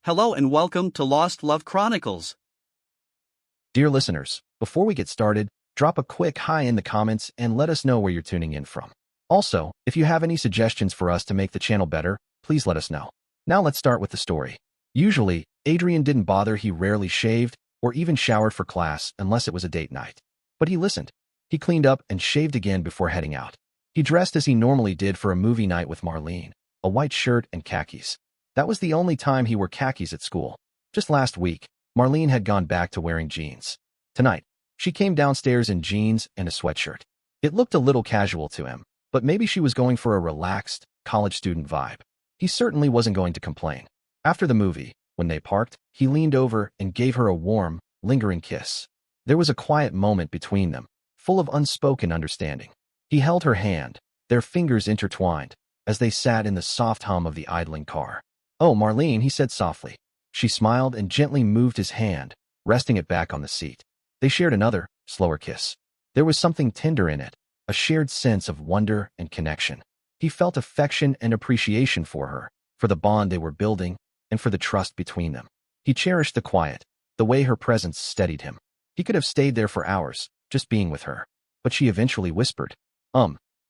Hello and welcome to Lost Love Chronicles. Dear listeners, before we get started, drop a quick hi in the comments and let us know where you're tuning in from. Also, if you have any suggestions for us to make the channel better, please let us know. Now let's start with the story. Usually, Adrian didn't bother. He rarely shaved or even showered for class unless it was a date night. But he listened. He cleaned up and shaved again before heading out. He dressed as he normally did for a movie night with Marlene, a white shirt and khakis. That was the only time he wore khakis at school. Just last week, Marlene had gone back to wearing jeans. Tonight, she came downstairs in jeans and a sweatshirt. It looked a little casual to him, but maybe she was going for a relaxed, college student vibe. He certainly wasn't going to complain. After the movie, when they parked, he leaned over and gave her a warm, lingering kiss. There was a quiet moment between them, full of unspoken understanding. He held her hand, their fingers intertwined, as they sat in the soft hum of the idling car. "Oh, Marlene," he said softly. She smiled and gently moved his hand, resting it back on the seat. They shared another, slower kiss. There was something tender in it, a shared sense of wonder and connection. He felt affection and appreciation for her, for the bond they were building, and for the trust between them. He cherished the quiet, the way her presence steadied him. He could have stayed there for hours, just being with her. But she eventually whispered,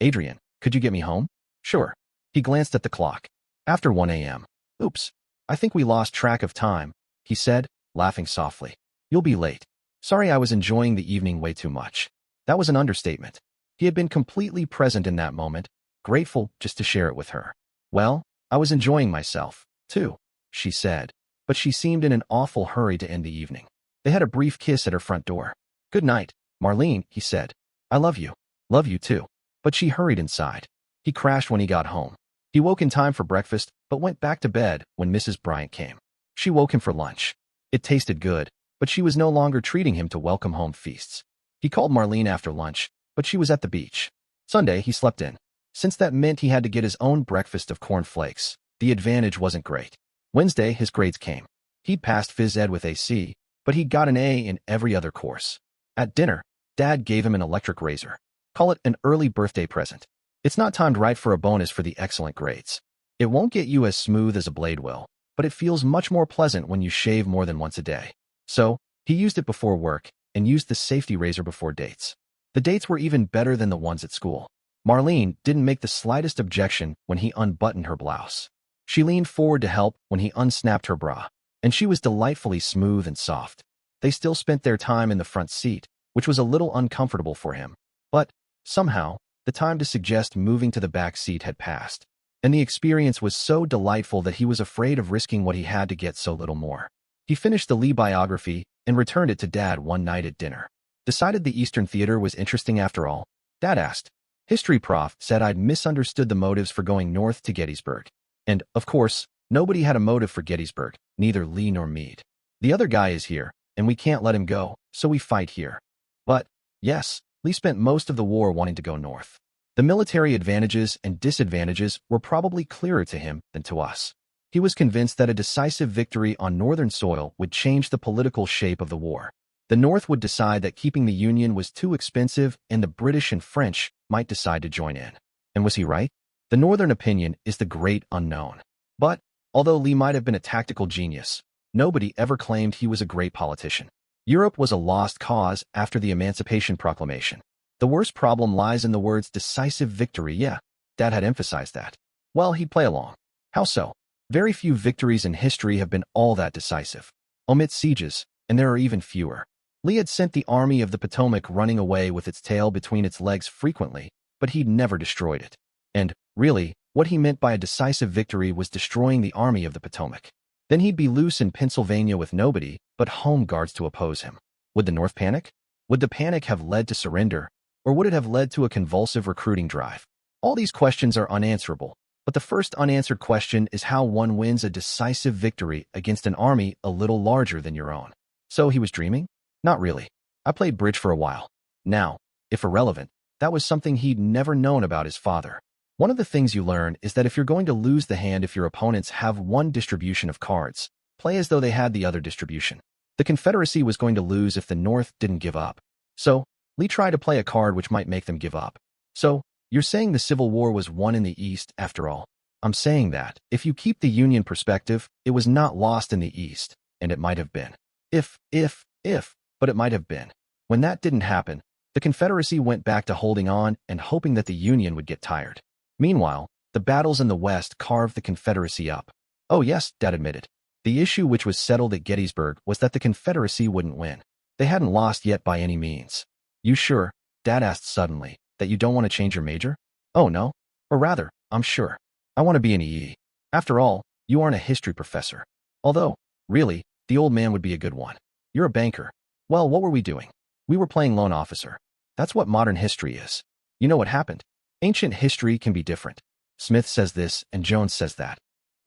Adrian, could you get me home?" "Sure." He glanced at the clock. After 1 a.m. "Oops, I think we lost track of time," he said, laughing softly. "You'll be late." "Sorry, I was enjoying the evening way too much." That was an understatement. He had been completely present in that moment, grateful just to share it with her. "Well, I was enjoying myself, too," she said, but she seemed in an awful hurry to end the evening. They had a brief kiss at her front door. "Good night, Marlene," he said. "I love you." "Love you too." But she hurried inside. He crashed when he got home. He woke in time for breakfast, but went back to bed when Mrs. Bryant came. She woke him for lunch. It tasted good, but she was no longer treating him to welcome home feasts. He called Marlene after lunch, but she was at the beach. Sunday, he slept in. Since that meant he had to get his own breakfast of cornflakes, the advantage wasn't great. Wednesday, his grades came. He'd passed phys ed with a C, but he got an A in every other course. At dinner, Dad gave him an electric razor. Call it an early birthday present. It's not timed right for a bonus for the excellent grades. It won't get you as smooth as a blade will, but it feels much more pleasant when you shave more than once a day. So, he used it before work and used the safety razor before dates. The dates were even better than the ones at school. Marlene didn't make the slightest objection when he unbuttoned her blouse. She leaned forward to help when he unsnapped her bra, and she was delightfully smooth and soft. They still spent their time in the front seat, which was a little uncomfortable for him, but somehow, the time to suggest moving to the back seat had passed, and the experience was so delightful that he was afraid of risking what he had to get so little more. He finished the Lee biography and returned it to Dad one night at dinner. "Decided the Eastern Theater was interesting after all?" Dad asked. "History prof said I'd misunderstood the motives for going north to Gettysburg. And, of course, nobody had a motive for Gettysburg, neither Lee nor Meade. The other guy is here, and we can't let him go, so we fight here. But, yes, Lee spent most of the war wanting to go north. The military advantages and disadvantages were probably clearer to him than to us. He was convinced that a decisive victory on northern soil would change the political shape of the war. The North would decide that keeping the Union was too expensive and the British and French might decide to join in. And was he right? The northern opinion is the great unknown. But, although Lee might have been a tactical genius, nobody ever claimed he was a great politician. Europe was a lost cause after the Emancipation Proclamation. The worst problem lies in the words decisive victory. Yeah, Dad had emphasized that. Well, he'd play along. How so? Very few victories in history have been all that decisive. Omit sieges, and there are even fewer. Lee had sent the Army of the Potomac running away with its tail between its legs frequently, but he'd never destroyed it. And, really, what he meant by a decisive victory was destroying the Army of the Potomac. Then he'd be loose in Pennsylvania with nobody but home guards to oppose him. Would the North panic? Would the panic have led to surrender, or would it have led to a convulsive recruiting drive? All these questions are unanswerable, but the first unanswered question is how one wins a decisive victory against an army a little larger than your own. So he was dreaming? Not really. I played bridge for a while. Now, if irrelevant, that was something he'd never known about his father. One of the things you learn is that if you're going to lose the hand if your opponents have one distribution of cards, play as though they had the other distribution. The Confederacy was going to lose if the North didn't give up. So, Lee tried to play a card which might make them give up. So, you're saying the Civil War was won in the East after all? I'm saying that, if you keep the Union perspective, it was not lost in the East, and it might have been. But it might have been. When that didn't happen, the Confederacy went back to holding on and hoping that the Union would get tired. Meanwhile, the battles in the West carved the Confederacy up. Oh yes, Dad admitted. The issue which was settled at Gettysburg was that the Confederacy wouldn't win. They hadn't lost yet by any means. You sure, Dad asked suddenly, that you don't want to change your major? Oh no. Or rather, I'm sure. I want to be an EE. After all, you aren't a history professor. Although, really, the old man would be a good one. You're a banker. Well, what were we doing? We were playing loan officer. That's what modern history is. You know what happened? Ancient history can be different. Smith says this and Jones says that.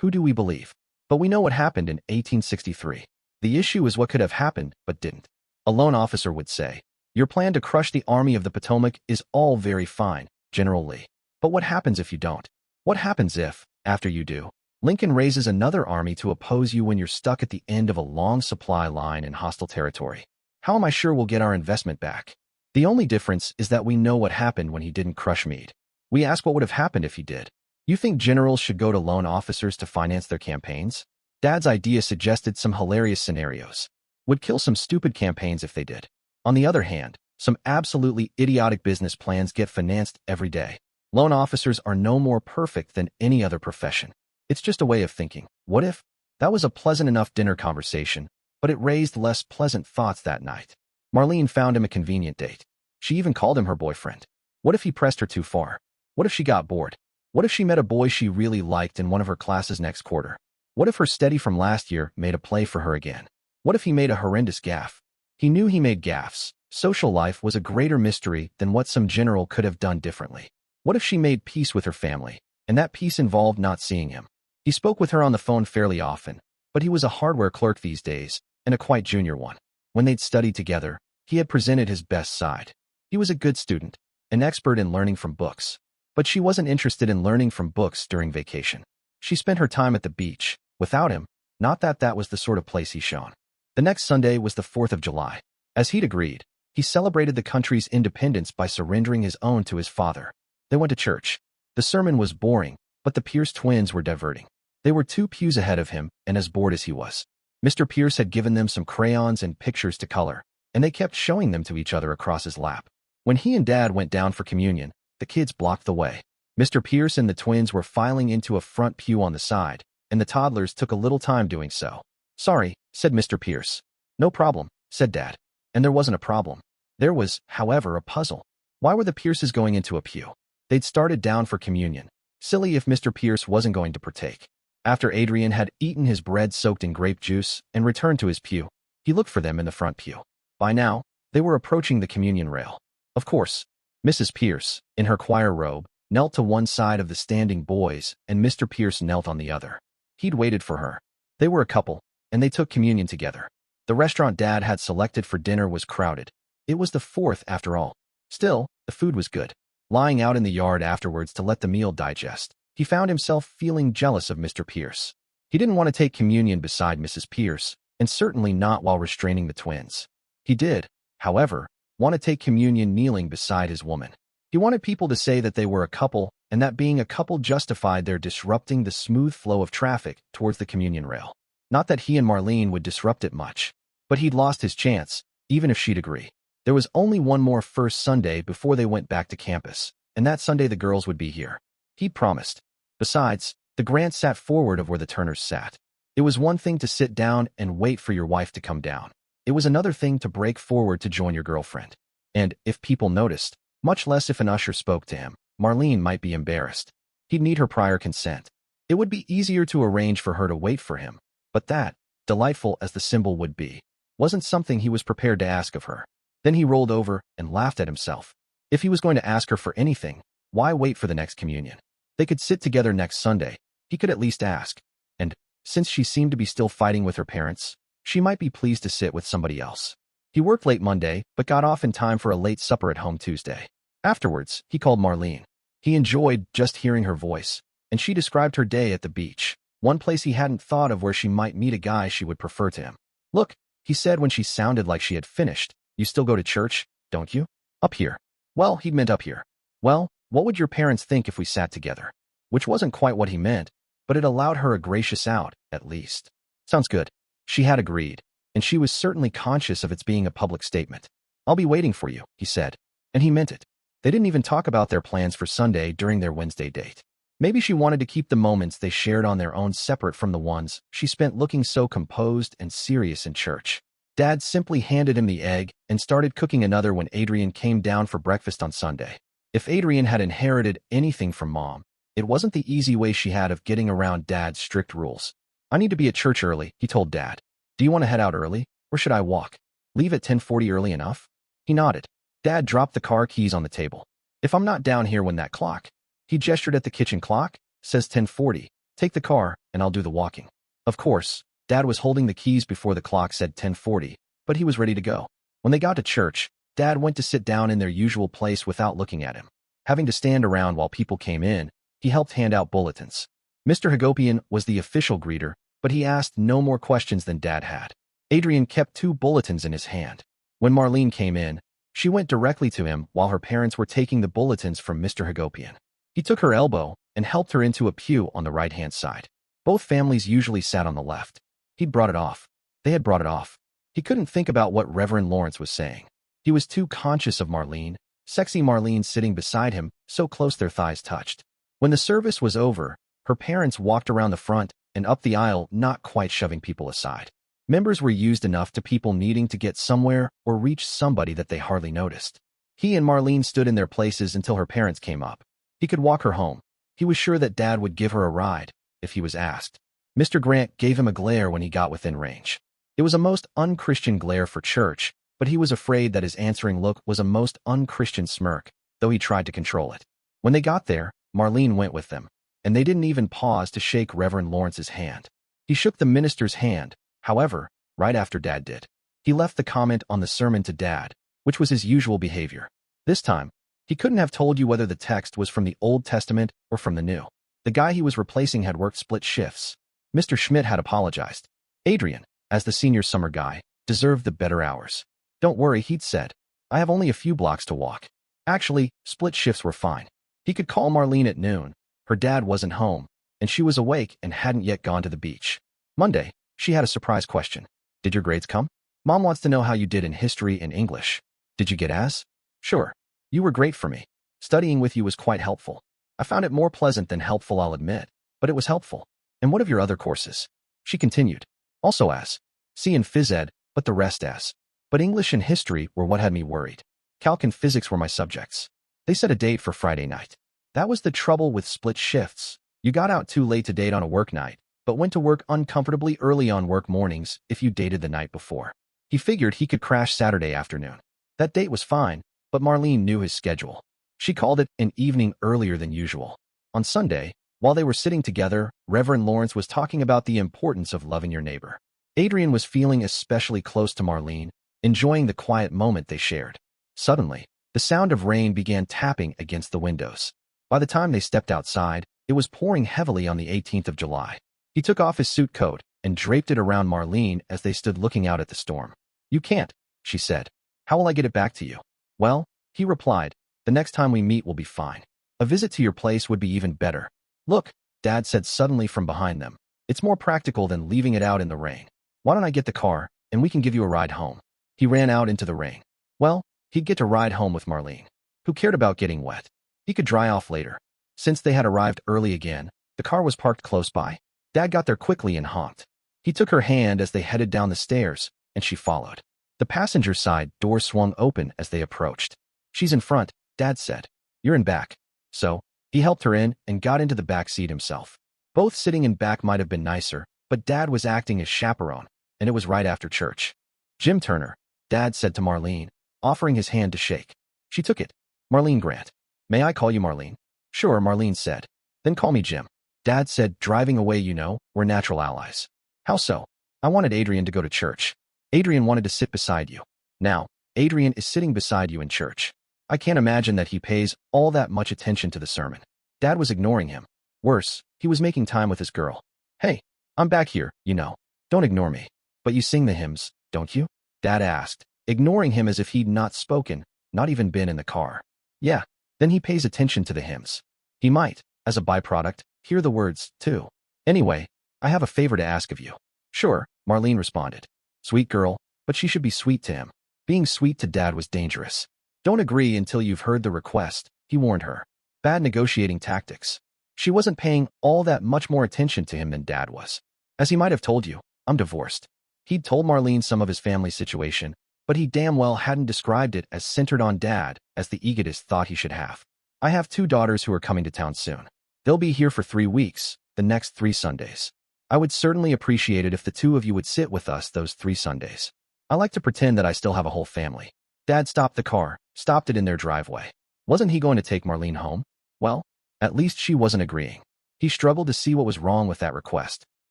Who do we believe? But we know what happened in 1863. The issue is what could have happened but didn't. A loan officer would say, your plan to crush the Army of the Potomac is all very fine, General Lee. But what happens if you don't? What happens if, after you do, Lincoln raises another army to oppose you when you're stuck at the end of a long supply line in hostile territory? How am I sure we'll get our investment back? The only difference is that we know what happened when he didn't crush Meade. We ask what would have happened if he did. You think generals should go to loan officers to finance their campaigns? Dad's idea suggested some hilarious scenarios. Would kill some stupid campaigns if they did. On the other hand, some absolutely idiotic business plans get financed every day. Loan officers are no more perfect than any other profession. It's just a way of thinking. What if? That was a pleasant enough dinner conversation, but it raised less pleasant thoughts that night. Marlene found him a convenient date. She even called him her boyfriend. What if he pressed her too far? What if she got bored? What if she met a boy she really liked in one of her classes next quarter? What if her steady from last year made a play for her again? What if he made a horrendous gaffe? He knew he made gaffes. Social life was a greater mystery than what some general could have done differently. What if she made peace with her family, and that peace involved not seeing him? He spoke with her on the phone fairly often, but he was a hardware clerk these days, and a quite junior one. When they'd studied together, he had presented his best side. He was a good student, an expert in learning from books. But she wasn't interested in learning from books during vacation. She spent her time at the beach. Without him, not that that was the sort of place he shone. The next Sunday was the 4th of July. As he'd agreed, he celebrated the country's independence by surrendering his own to his father. They went to church. The sermon was boring, but the Pierce twins were diverting. They were 2 pews ahead of him, and as bored as he was. Mr. Pierce had given them some crayons and pictures to color, and they kept showing them to each other across his lap. When he and Dad went down for communion, the kids blocked the way. Mr. Pierce and the twins were filing into a front pew on the side, and the toddlers took a little time doing so. Sorry, said Mr. Pierce. No problem, said Dad. And there wasn't a problem. There was, however, a puzzle. Why were the Pierces going into a pew? They'd started down for communion. Silly if Mr. Pierce wasn't going to partake. After Adrian had eaten his bread soaked in grape juice and returned to his pew, he looked for them in the front pew. By now, they were approaching the communion rail. Of course, Mrs. Pierce, in her choir robe, knelt to one side of the standing boys, and Mr. Pierce knelt on the other. He'd waited for her. They were a couple, and they took communion together. The restaurant Dad had selected for dinner was crowded. It was the 4th after all. Still, the food was good. Lying out in the yard afterwards to let the meal digest, he found himself feeling jealous of Mr. Pierce. He didn't want to take communion beside Mrs. Pierce, and certainly not while restraining the twins. He did, however, want to take communion kneeling beside his woman. He wanted people to say that they were a couple, and that being a couple justified their disrupting the smooth flow of traffic towards the communion rail. Not that he and Marlene would disrupt it much, but he'd lost his chance, even if she'd agree. There was only one more first Sunday before they went back to campus, and that Sunday the girls would be here. He'd promised. Besides, the Grants sat forward of where the Turners sat. It was one thing to sit down and wait for your wife to come down. It was another thing to break forward to join your girlfriend. And, if people noticed, much less if an usher spoke to him, Marlene might be embarrassed. He'd need her prior consent. It would be easier to arrange for her to wait for him, but that, delightful as the symbol would be, wasn't something he was prepared to ask of her. Then he rolled over and laughed at himself. If he was going to ask her for anything, why wait for the next communion? They could sit together next Sunday. He could at least ask. And, since she seemed to be still fighting with her parents, she might be pleased to sit with somebody else. He worked late Monday, but got off in time for a late supper at home Tuesday. Afterwards, he called Marlene. He enjoyed just hearing her voice, and she described her day at the beach, one place he hadn't thought of where she might meet a guy she would prefer to him. Look, he said when she sounded like she had finished, you still go to church, don't you? Up here. Well, he'd meant up here. Well, what would your parents think if we sat together? which wasn't quite what he meant, but it allowed her a gracious out, at least. Sounds good. She had agreed, and she was certainly conscious of its being a public statement. I'll be waiting for you, he said, and he meant it. They didn't even talk about their plans for Sunday during their Wednesday date. Maybe she wanted to keep the moments they shared on their own separate from the ones she spent looking so composed and serious in church. Dad simply handed him the egg and started cooking another when Adrian came down for breakfast on Sunday. If Adrian had inherited anything from Mom, it wasn't the easy way she had of getting around Dad's strict rules. I need to be at church early, he told Dad. Do you want to head out early, or should I walk? Leave at 10:40 early enough? He nodded. Dad dropped the car keys on the table. If I'm not down here when that clock, he gestured at the kitchen clock, says 10:40, take the car and I'll do the walking. Of course, Dad was holding the keys before the clock said 10:40, but he was ready to go. When they got to church, Dad went to sit down in their usual place without looking at him. Having to stand around while people came in, he helped hand out bulletins. Mr. Hagopian was the official greeter, but he asked no more questions than Dad had. Adrian kept 2 bulletins in his hand. When Marlene came in, she went directly to him while her parents were taking the bulletins from Mr. Hagopian. He took her elbow and helped her into a pew on the right-hand side. Both families usually sat on the left. He'd brought it off. They had brought it off. He couldn't think about what Reverend Lawrence was saying. He was too conscious of Marlene, sexy Marlene sitting beside him, so close their thighs touched. When the service was over, her parents walked around the front and up the aisle, not quite shoving people aside. Members were used enough to people needing to get somewhere or reach somebody that they hardly noticed. He and Marlene stood in their places until her parents came up. He could walk her home. He was sure that Dad would give her a ride, if he was asked. Mr. Grant gave him a glare when he got within range. It was a most unchristian glare for church, but he was afraid that his answering look was a most unchristian smirk, though he tried to control it. When they got there, Marlene went with them, and they didn't even pause to shake Reverend Lawrence's hand. He shook the minister's hand, however, right after Dad did. He left the comment on the sermon to Dad, which was his usual behavior. This time, he couldn't have told you whether the text was from the Old Testament or from the New. The guy he was replacing had worked split shifts. Mr. Schmidt had apologized. Adrian, as the senior summer guy, deserved the better hours. Don't worry, he'd said. I have only a few blocks to walk. Actually, split shifts were fine. He could call Marlene at noon. Her dad wasn't home, and she was awake and hadn't yet gone to the beach. Monday, she had a surprise question. Did your grades come? Mom wants to know how you did in history and English. Did you get A's? Sure. You were great for me. Studying with you was quite helpful. I found it more pleasant than helpful, I'll admit, but it was helpful. And what of your other courses? She continued. Also A's. C and phys ed, but the rest A's. But English and history were what had me worried. Calc and physics were my subjects. They set a date for Friday night. That was the trouble with split shifts. You got out too late to date on a work night, but went to work uncomfortably early on work mornings if you dated the night before. He figured he could crash Saturday afternoon. That date was fine, but Marlene knew his schedule. She called it an evening earlier than usual. On Sunday, while they were sitting together, Reverend Lawrence was talking about the importance of loving your neighbor. Adrian was feeling especially close to Marlene, enjoying the quiet moment they shared. Suddenly, the sound of rain began tapping against the windows. By the time they stepped outside, it was pouring heavily on the 18th of July. He took off his suit coat and draped it around Marlene as they stood looking out at the storm. You can't, she said. How will I get it back to you? Well, he replied, the next time we meet will be fine. A visit to your place would be even better. Look, Dad said suddenly from behind them. It's more practical than leaving it out in the rain. Why don't I get the car, and we can give you a ride home? He ran out into the rain. Well, he'd get to ride home with Marlene. Who cared about getting wet? He could dry off later. Since they had arrived early again, the car was parked close by. Dad got there quickly and honked. He took her hand as they headed down the stairs, and she followed. The passenger side door swung open as they approached. She's in front, Dad said. You're in back. So, he helped her in and got into the back seat himself. Both sitting in back might have been nicer, but Dad was acting as chaperone, and it was right after church. Jim Turner, Dad said to Marlene, offering his hand to shake. She took it. Marlene Grant. May I call you Marlene? Sure, Marlene said. Then call me Jim. Dad said, driving away, you know, we're natural allies. How so? I wanted Adrian to go to church. Adrian wanted to sit beside you. Now, Adrian is sitting beside you in church. I can't imagine that he pays all that much attention to the sermon. Dad was ignoring him. Worse, he was making time with his girl. Hey, I'm back here, you know. Don't ignore me. But you sing the hymns, don't you? Dad asked, ignoring him as if he'd not spoken, not even been in the car. Yeah, then he pays attention to the hymns. He might, As a byproduct, hear the words, too. Anyway, I have a favor to ask of you. Sure, Marlene responded. Sweet girl, but she should be sweet to him. Being sweet to Dad was dangerous. Don't agree until you've heard the request, he warned her. Bad negotiating tactics. She wasn't paying all that much more attention to him than Dad was. As he might have told you, I'm divorced. He'd told Marlene some of his family situation, but he damn well hadn't described it as centered on Dad as the egotist thought he should have. I have 2 daughters who are coming to town soon. They'll be here for 3 weeks, the next 3 Sundays. I would certainly appreciate it if the 2 of you would sit with us those 3 Sundays. I like to pretend that I still have a whole family. Dad stopped the car, stopped it in their driveway. Wasn't he going to take Marlene home? Well, at least she wasn't agreeing. He struggled to see what was wrong with that request.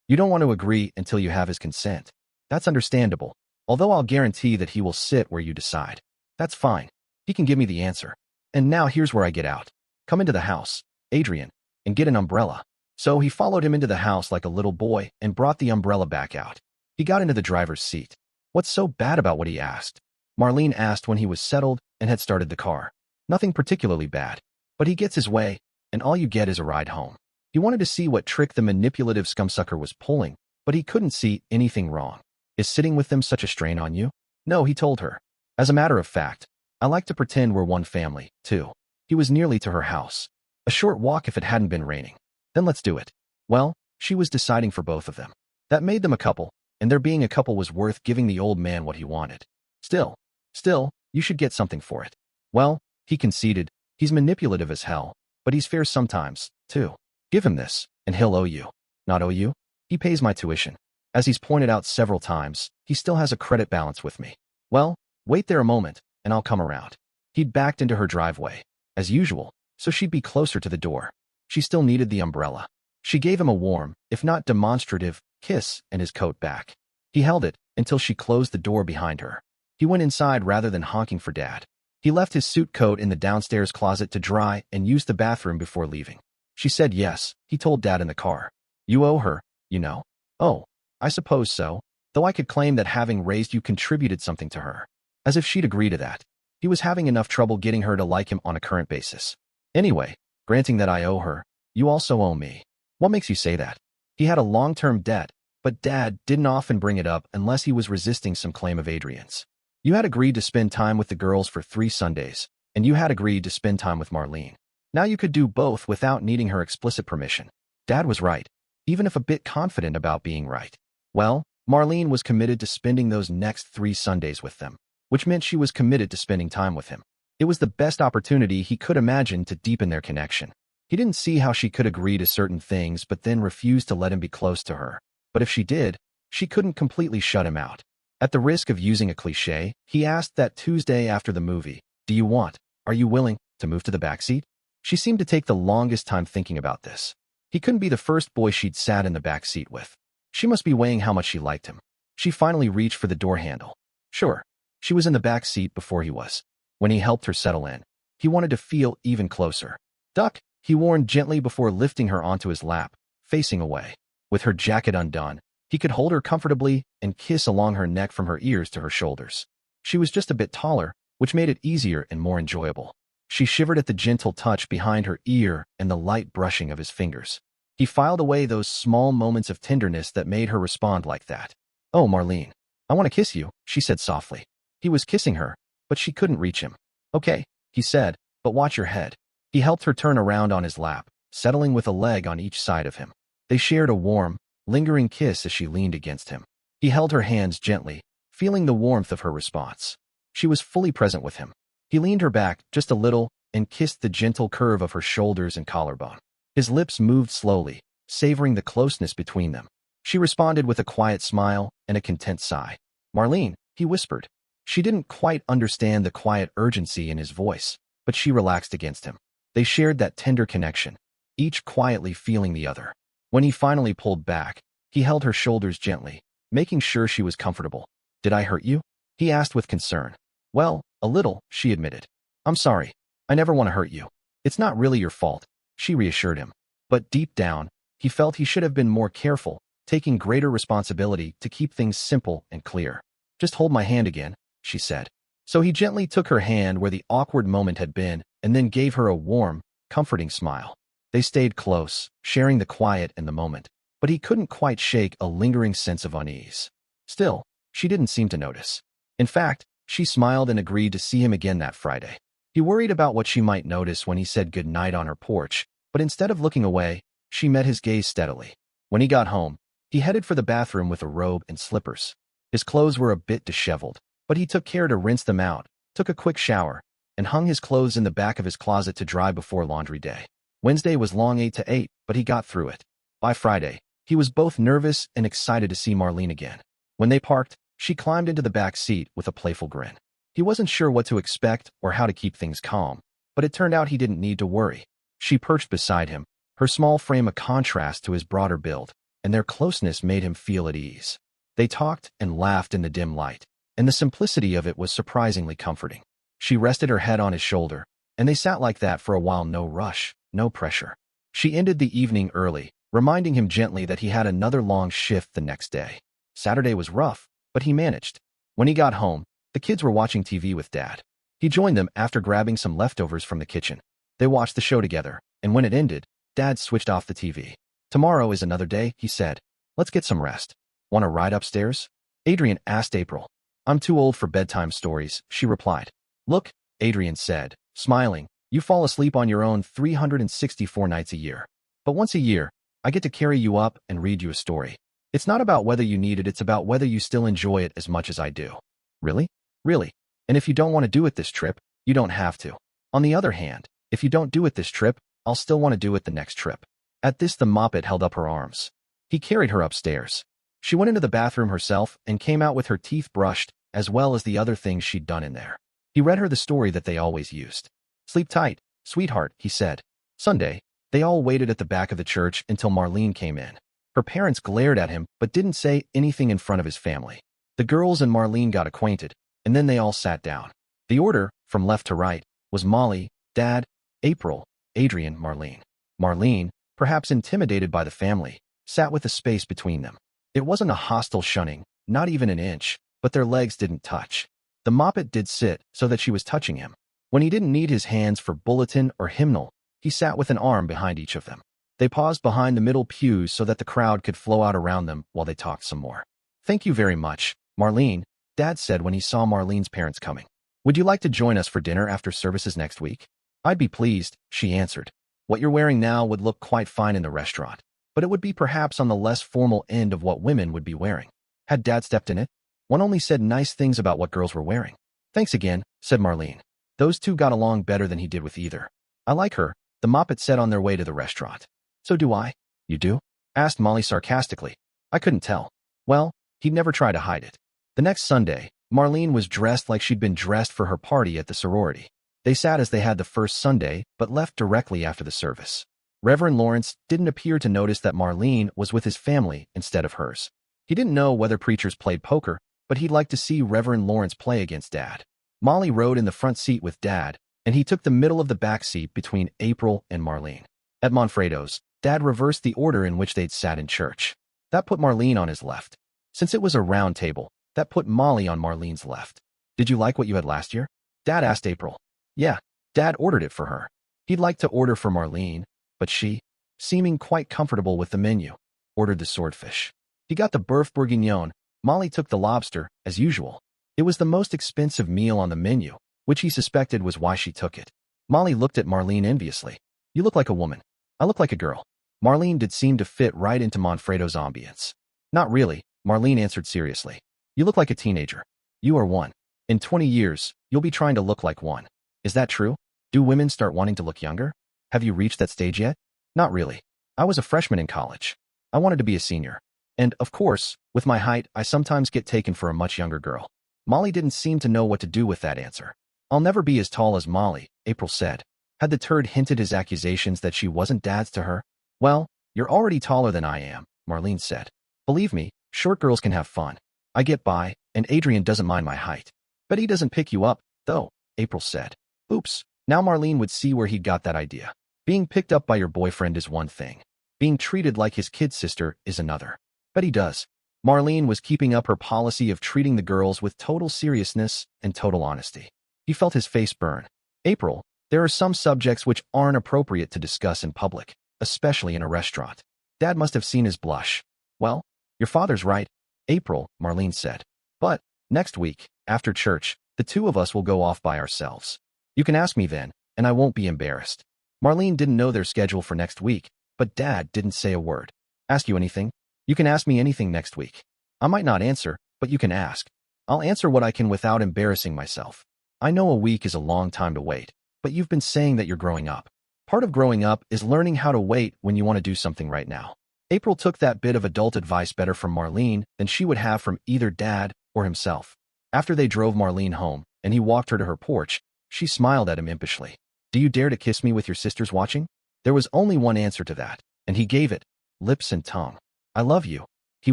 You don't want to agree until you have his consent. That's understandable, although I'll guarantee that he will sit where you decide. That's fine. He can give me the answer. And now here's where I get out. Come into the house, Adrian, and get an umbrella. So he followed him into the house like a little boy and brought the umbrella back out. He got into the driver's seat. What's so bad about what he asked? Marlene asked when he was settled and had started the car. Nothing particularly bad. But he gets his way, and all you get is a ride home. He wanted to see what trick the manipulative scumsucker was pulling, but he couldn't see anything wrong. Is sitting with them such a strain on you? No, he told her. As a matter of fact, I like to pretend we're one family, too. He was nearly to her house. A short walk if it hadn't been raining. Then let's do it. Well, she was deciding for both of them. That made them a couple, and their being a couple was worth giving the old man what he wanted. Still, you should get something for it. Well, he conceded, he's manipulative as hell, but he's fair sometimes, too. Give him this, and he'll owe you. Not owe you? He pays my tuition. As he's pointed out several times, he still has a credit balance with me. Well, wait there a moment, and I'll come around. He'd backed into her driveway, as usual, so she'd be closer to the door. She still needed the umbrella. She gave him a warm, if not demonstrative, kiss and his coat back. He held it until she closed the door behind her. He went inside rather than honking for Dad. He left his suit coat in the downstairs closet to dry and used the bathroom before leaving. She said yes, he told Dad in the car. You owe her, you know. Oh, I suppose so, though I could claim that having raised you contributed something to her. As if she'd agree to that. He was having enough trouble getting her to like him on a current basis. Anyway, granting that I owe her, you also owe me. What makes you say that? He had a long-term debt, but Dad didn't often bring it up unless he was resisting some claim of Adrian's. You had agreed to spend time with the girls for 3 Sundays, and you had agreed to spend time with Marlene. Now you could do both without needing her explicit permission. Dad was right, even if a bit confident about being right. Well, Marlene was committed to spending those next 3 Sundays with them, which meant she was committed to spending time with him. It was the best opportunity he could imagine to deepen their connection. He didn't see how she could agree to certain things but then refuse to let him be close to her. But if she did, she couldn't completely shut him out. At the risk of using a cliché, he asked that Tuesday after the movie, are you willing, to move to the backseat? She seemed to take the longest time thinking about this. He couldn't be the first boy she'd sat in the back seat with. She must be weighing how much she liked him. She finally reached for the door handle. Sure, she was in the back seat before he was. When he helped her settle in, he wanted to feel even closer. Duck, he warned gently before lifting her onto his lap, facing away. With her jacket undone, he could hold her comfortably and kiss along her neck from her ears to her shoulders. She was just a bit taller, which made it easier and more enjoyable. She shivered at the gentle touch behind her ear and the light brushing of his fingers. He filed away those small moments of tenderness that made her respond like that. Oh, Marlene, I want to kiss you, she said softly. He was kissing her, but she couldn't reach him. Okay, he said, but watch your head. He helped her turn around on his lap, settling with a leg on each side of him. They shared a warm, lingering kiss as she leaned against him. He held her hands gently, feeling the warmth of her response. She was fully present with him. He leaned her back just a little and kissed the gentle curve of her shoulders and collarbone. His lips moved slowly, savoring the closeness between them. She responded with a quiet smile and a content sigh. Marlene, he whispered. She didn't quite understand the quiet urgency in his voice, but she relaxed against him. They shared that tender connection, each quietly feeling the other. When he finally pulled back, he held her shoulders gently, making sure she was comfortable. Did I hurt you? He asked with concern. Well, a little, she admitted. I'm sorry. I never want to hurt you. It's not really your fault, she reassured him. But deep down, he felt he should have been more careful, taking greater responsibility to keep things simple and clear. Just hold my hand again, she said. So he gently took her hand where the awkward moment had been and then gave her a warm, comforting smile. They stayed close, sharing the quiet and the moment, but he couldn't quite shake a lingering sense of unease. Still, she didn't seem to notice. In fact, she smiled and agreed to see him again that Friday. He worried about what she might notice when he said good night on her porch, but instead of looking away, she met his gaze steadily. When he got home, he headed for the bathroom with a robe and slippers. His clothes were a bit disheveled, but he took care to rinse them out, took a quick shower, and hung his clothes in the back of his closet to dry before laundry day. Wednesday was long 8 to 8, but he got through it. By Friday, he was both nervous and excited to see Marlene again. When they parked, she climbed into the back seat with a playful grin. He wasn't sure what to expect or how to keep things calm, but it turned out he didn't need to worry. She perched beside him, her small frame a contrast to his broader build, and their closeness made him feel at ease. They talked and laughed in the dim light, and the simplicity of it was surprisingly comforting. She rested her head on his shoulder, and they sat like that for a while, no rush, no pressure. She ended the evening early, reminding him gently that he had another long shift the next day. Saturday was rough, but he managed. When he got home, the kids were watching TV with Dad. He joined them after grabbing some leftovers from the kitchen. They watched the show together, and when it ended, Dad switched off the TV. Tomorrow is another day, he said. Let's get some rest. Want to ride upstairs? Adrian asked April. I'm too old for bedtime stories, she replied. Look, Adrian said, smiling, you fall asleep on your own 364 nights a year. But once a year, I get to carry you up and read you a story. It's not about whether you need it, it's about whether you still enjoy it as much as I do. Really? Really. And if you don't want to do it this trip, you don't have to. On the other hand, if you don't do it this trip, I'll still want to do it the next trip. At this, the moppet held up her arms. He carried her upstairs. She went into the bathroom herself and came out with her teeth brushed, as well as the other things she'd done in there. He read her the story that they always used. Sleep tight, sweetheart, he said. Sunday, they all waited at the back of the church until Marlene came in. Her parents glared at him but didn't say anything in front of his family. The girls and Marlene got acquainted, and then they all sat down. The order, from left to right, was Molly, Dad, April, Adrian, Marlene. Marlene, perhaps intimidated by the family, sat with a space between them. It wasn't a hostile shunning, not even an inch, but their legs didn't touch. The moppet did sit so that she was touching him. When he didn't need his hands for bulletin or hymnal, he sat with an arm behind each of them. They paused behind the middle pews so that the crowd could flow out around them while they talked some more. Thank you very much, Marlene, Dad said when he saw Marlene's parents coming. Would you like to join us for dinner after services next week? I'd be pleased, she answered. What you're wearing now would look quite fine in the restaurant, but it would be perhaps on the less formal end of what women would be wearing. Had Dad stepped in it? One only said nice things about what girls were wearing. Thanks again, said Marlene. Those two got along better than he did with either. I like her, the moppet said on their way to the restaurant. So do I. You do? Asked Molly sarcastically. I couldn't tell. Well, he'd never try to hide it. The next Sunday, Marlene was dressed like she'd been dressed for her party at the sorority. They sat as they had the first Sunday, but left directly after the service. Reverend Lawrence didn't appear to notice that Marlene was with his family instead of hers. He didn't know whether preachers played poker, but he'd like to see Reverend Lawrence play against Dad. Molly rode in the front seat with Dad, and he took the middle of the back seat between April and Marlene. At Manfredo's, Dad reversed the order in which they'd sat in church. That put Marlene on his left. Since it was a round table, that put Molly on Marlene's left. Did you like what you had last year? Dad asked April. Yeah, Dad ordered it for her. He'd like to order for Marlene, but she, seeming quite comfortable with the menu, ordered the swordfish. He got the beef bourguignon. Molly took the lobster, as usual. It was the most expensive meal on the menu, which he suspected was why she took it. Molly looked at Marlene enviously. You look like a woman. I look like a girl. Marlene did seem to fit right into Manfredo's ambience. Not really, Marlene answered seriously. You look like a teenager. You are one. In 20 years, you'll be trying to look like one. Is that true? Do women start wanting to look younger? Have you reached that stage yet? Not really. I was a freshman in college. I wanted to be a senior. And, of course, with my height, I sometimes get taken for a much younger girl. Molly didn't seem to know what to do with that answer. I'll never be as tall as Molly, April said. Had the turd hinted his accusations that she wasn't Dad's to her? Well, you're already taller than I am, Marlene said. Believe me, short girls can have fun. I get by, and Adrian doesn't mind my height. But he doesn't pick you up, though, April said. Oops, now Marlene would see where he got that idea. Being picked up by your boyfriend is one thing. Being treated like his kid sister is another. But he does. Marlene was keeping up her policy of treating the girls with total seriousness and total honesty. He felt his face burn. April, there are some subjects which aren't appropriate to discuss in public. especially in a restaurant. Dad must have seen his blush. Well, your father's right, April, Marlene said. But, next week, after church, the two of us will go off by ourselves. You can ask me then, and I won't be embarrassed. Marlene didn't know their schedule for next week, but Dad didn't say a word. Ask you anything? You can ask me anything next week. I might not answer, but you can ask. I'll answer what I can without embarrassing myself. I know a week is a long time to wait, but you've been saying that you're growing up. Part of growing up is learning how to wait when you want to do something right now. April took that bit of adult advice better from Marlene than she would have from either Dad or himself. After they drove Marlene home, and he walked her to her porch, she smiled at him impishly. Do you dare to kiss me with your sisters watching? There was only one answer to that, and he gave it, lips and tongue. I love you, he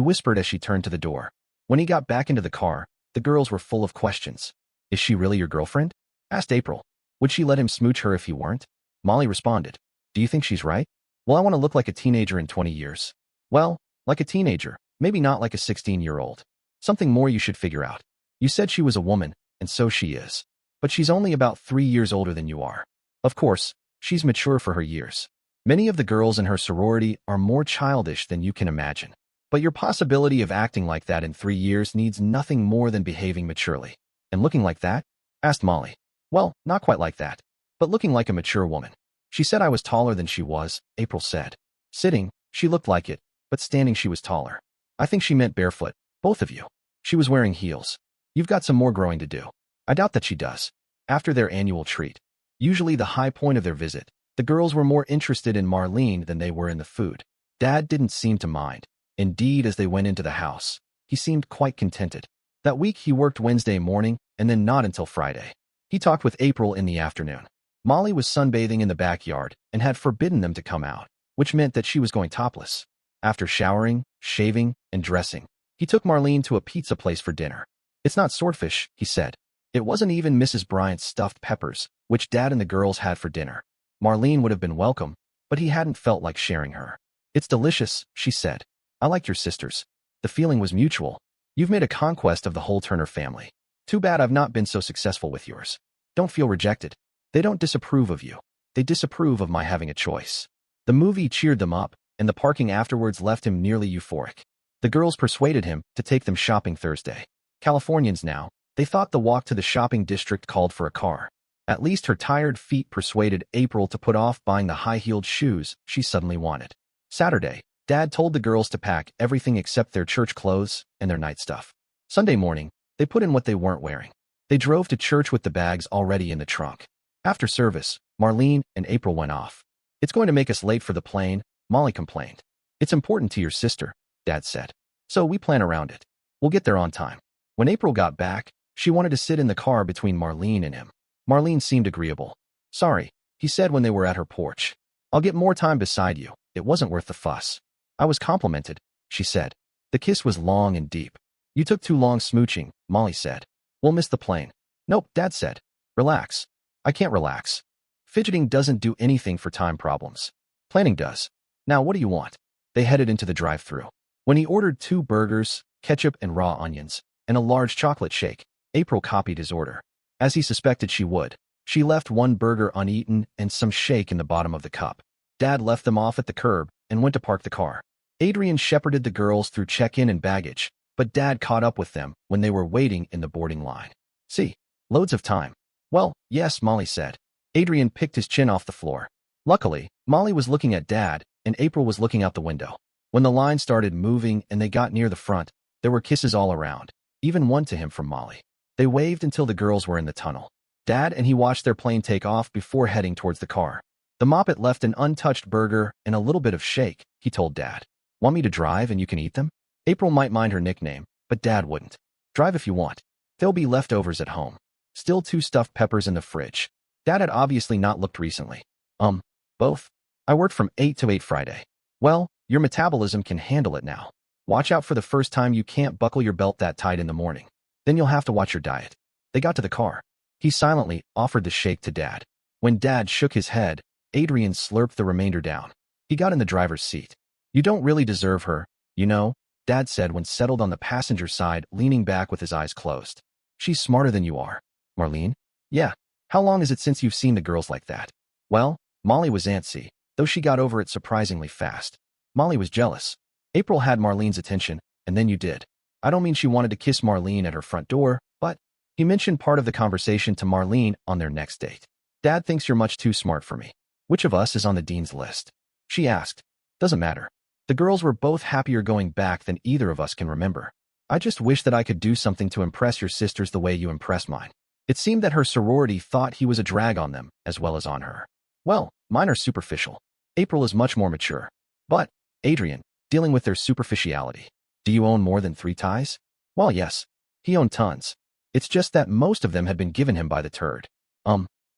whispered as she turned to the door. When he got back into the car, the girls were full of questions. Is she really your girlfriend? Asked April. Would she let him smooch her if he weren't? Molly responded. Do you think she's right? Well, I want to look like a teenager in 20 years. Well, like a teenager, maybe not like a 16-year-old. Something more you should figure out. You said she was a woman, and so she is. But she's only about 3 years older than you are. Of course, she's mature for her years. Many of the girls in her sorority are more childish than you can imagine. But your possibility of acting like that in 3 years needs nothing more than behaving maturely. And looking like that? Asked Molly. Well, not quite like that, but looking like a mature woman. She said I was taller than she was, April said. Sitting, she looked like it, but standing she was taller. I think she meant barefoot, both of you. She was wearing heels. You've got some more growing to do. I doubt that she does. After their annual treat, usually the high point of their visit, the girls were more interested in Marlene than they were in the food. Dad didn't seem to mind. Indeed, as they went into the house, he seemed quite contented. That week he worked Wednesday morning and then not until Friday. He talked with April in the afternoon. Molly was sunbathing in the backyard and had forbidden them to come out, which meant that she was going topless. After showering, shaving, and dressing, he took Marlene to a pizza place for dinner. It's not swordfish, he said. It wasn't even Mrs. Bryant's stuffed peppers, which Dad and the girls had for dinner. Marlene would have been welcome, but he hadn't felt like sharing her. It's delicious, she said. I liked your sisters. The feeling was mutual. You've made a conquest of the whole Turner family. Too bad I've not been so successful with yours. Don't feel rejected. They don't disapprove of you. They disapprove of my having a choice. The movie cheered them up, and the parking afterwards left him nearly euphoric. The girls persuaded him to take them shopping Thursday. Californians now, they thought the walk to the shopping district called for a car. At least her tired feet persuaded April to put off buying the high-heeled shoes she suddenly wanted. Saturday, Dad told the girls to pack everything except their church clothes and their night stuff. Sunday morning, they put in what they weren't wearing. They drove to church with the bags already in the trunk. After service, Marlene and April went off. It's going to make us late for the plane, Molly complained. It's important to your sister, Dad said. So we plan around it. We'll get there on time. When April got back, she wanted to sit in the car between Marlene and him. Marlene seemed agreeable. Sorry, he said when they were at her porch. I'll get more time beside you. It wasn't worth the fuss. I was complimented, she said. The kiss was long and deep. You took too long smooching, Molly said. We'll miss the plane. Nope, Dad said. Relax. I can't relax. Fidgeting doesn't do anything for time problems. Planning does. Now what do you want? They headed into the drive-thru. When he ordered 2 burgers, ketchup and raw onions, and a large chocolate shake, April copied his order. As he suspected she would, she left 1 burger uneaten and some shake in the bottom of the cup. Dad left them off at the curb and went to park the car. Adrian shepherded the girls through check-in and baggage, but Dad caught up with them when they were waiting in the boarding line. See, loads of time. Well, yes, Molly said. Adrian picked his chin off the floor. Luckily, Molly was looking at Dad, and April was looking out the window. When the line started moving and they got near the front, there were kisses all around, even one to him from Molly. They waved until the girls were in the tunnel. Dad and he watched their plane take off before heading towards the car. The moppet left an untouched burger and a little bit of shake, he told Dad. Want me to drive and you can eat them? April might mind her nickname, but Dad wouldn't. Drive if you want. There'll be leftovers at home. Still 2 stuffed peppers in the fridge. Dad had obviously not looked recently. Both. I worked from 8 to 8 Friday. Well, your metabolism can handle it now. Watch out for the first time you can't buckle your belt that tight in the morning. Then you'll have to watch your diet. They got to the car. He silently offered the shake to Dad. When Dad shook his head, Adrian slurped the remainder down. He got in the driver's seat. You don't really deserve her, you know, Dad said when settled on the passenger side, leaning back with his eyes closed. She's smarter than you are. Marlene? Yeah. How long is it since you've seen the girls like that? Well, Molly was antsy. though she got over it surprisingly fast. Molly was jealous. April had Marlene's attention, and then you did. I don't mean she wanted to kiss Marlene at her front door, but he mentioned part of the conversation to Marlene on their next date. Dad thinks you're much too smart for me. Which of us is on the dean's list? She asked. Doesn't matter. The girls were both happier going back than either of us can remember. I just wish that I could do something to impress your sisters the way you impress mine. It seemed that her sorority thought he was a drag on them, as well as on her. Well, mine are superficial. April is much more mature. But, Adrian, dealing with their superficiality. Do you own more than 3 ties? Well, yes. He owned tons. It's just that most of them had been given him by the turd.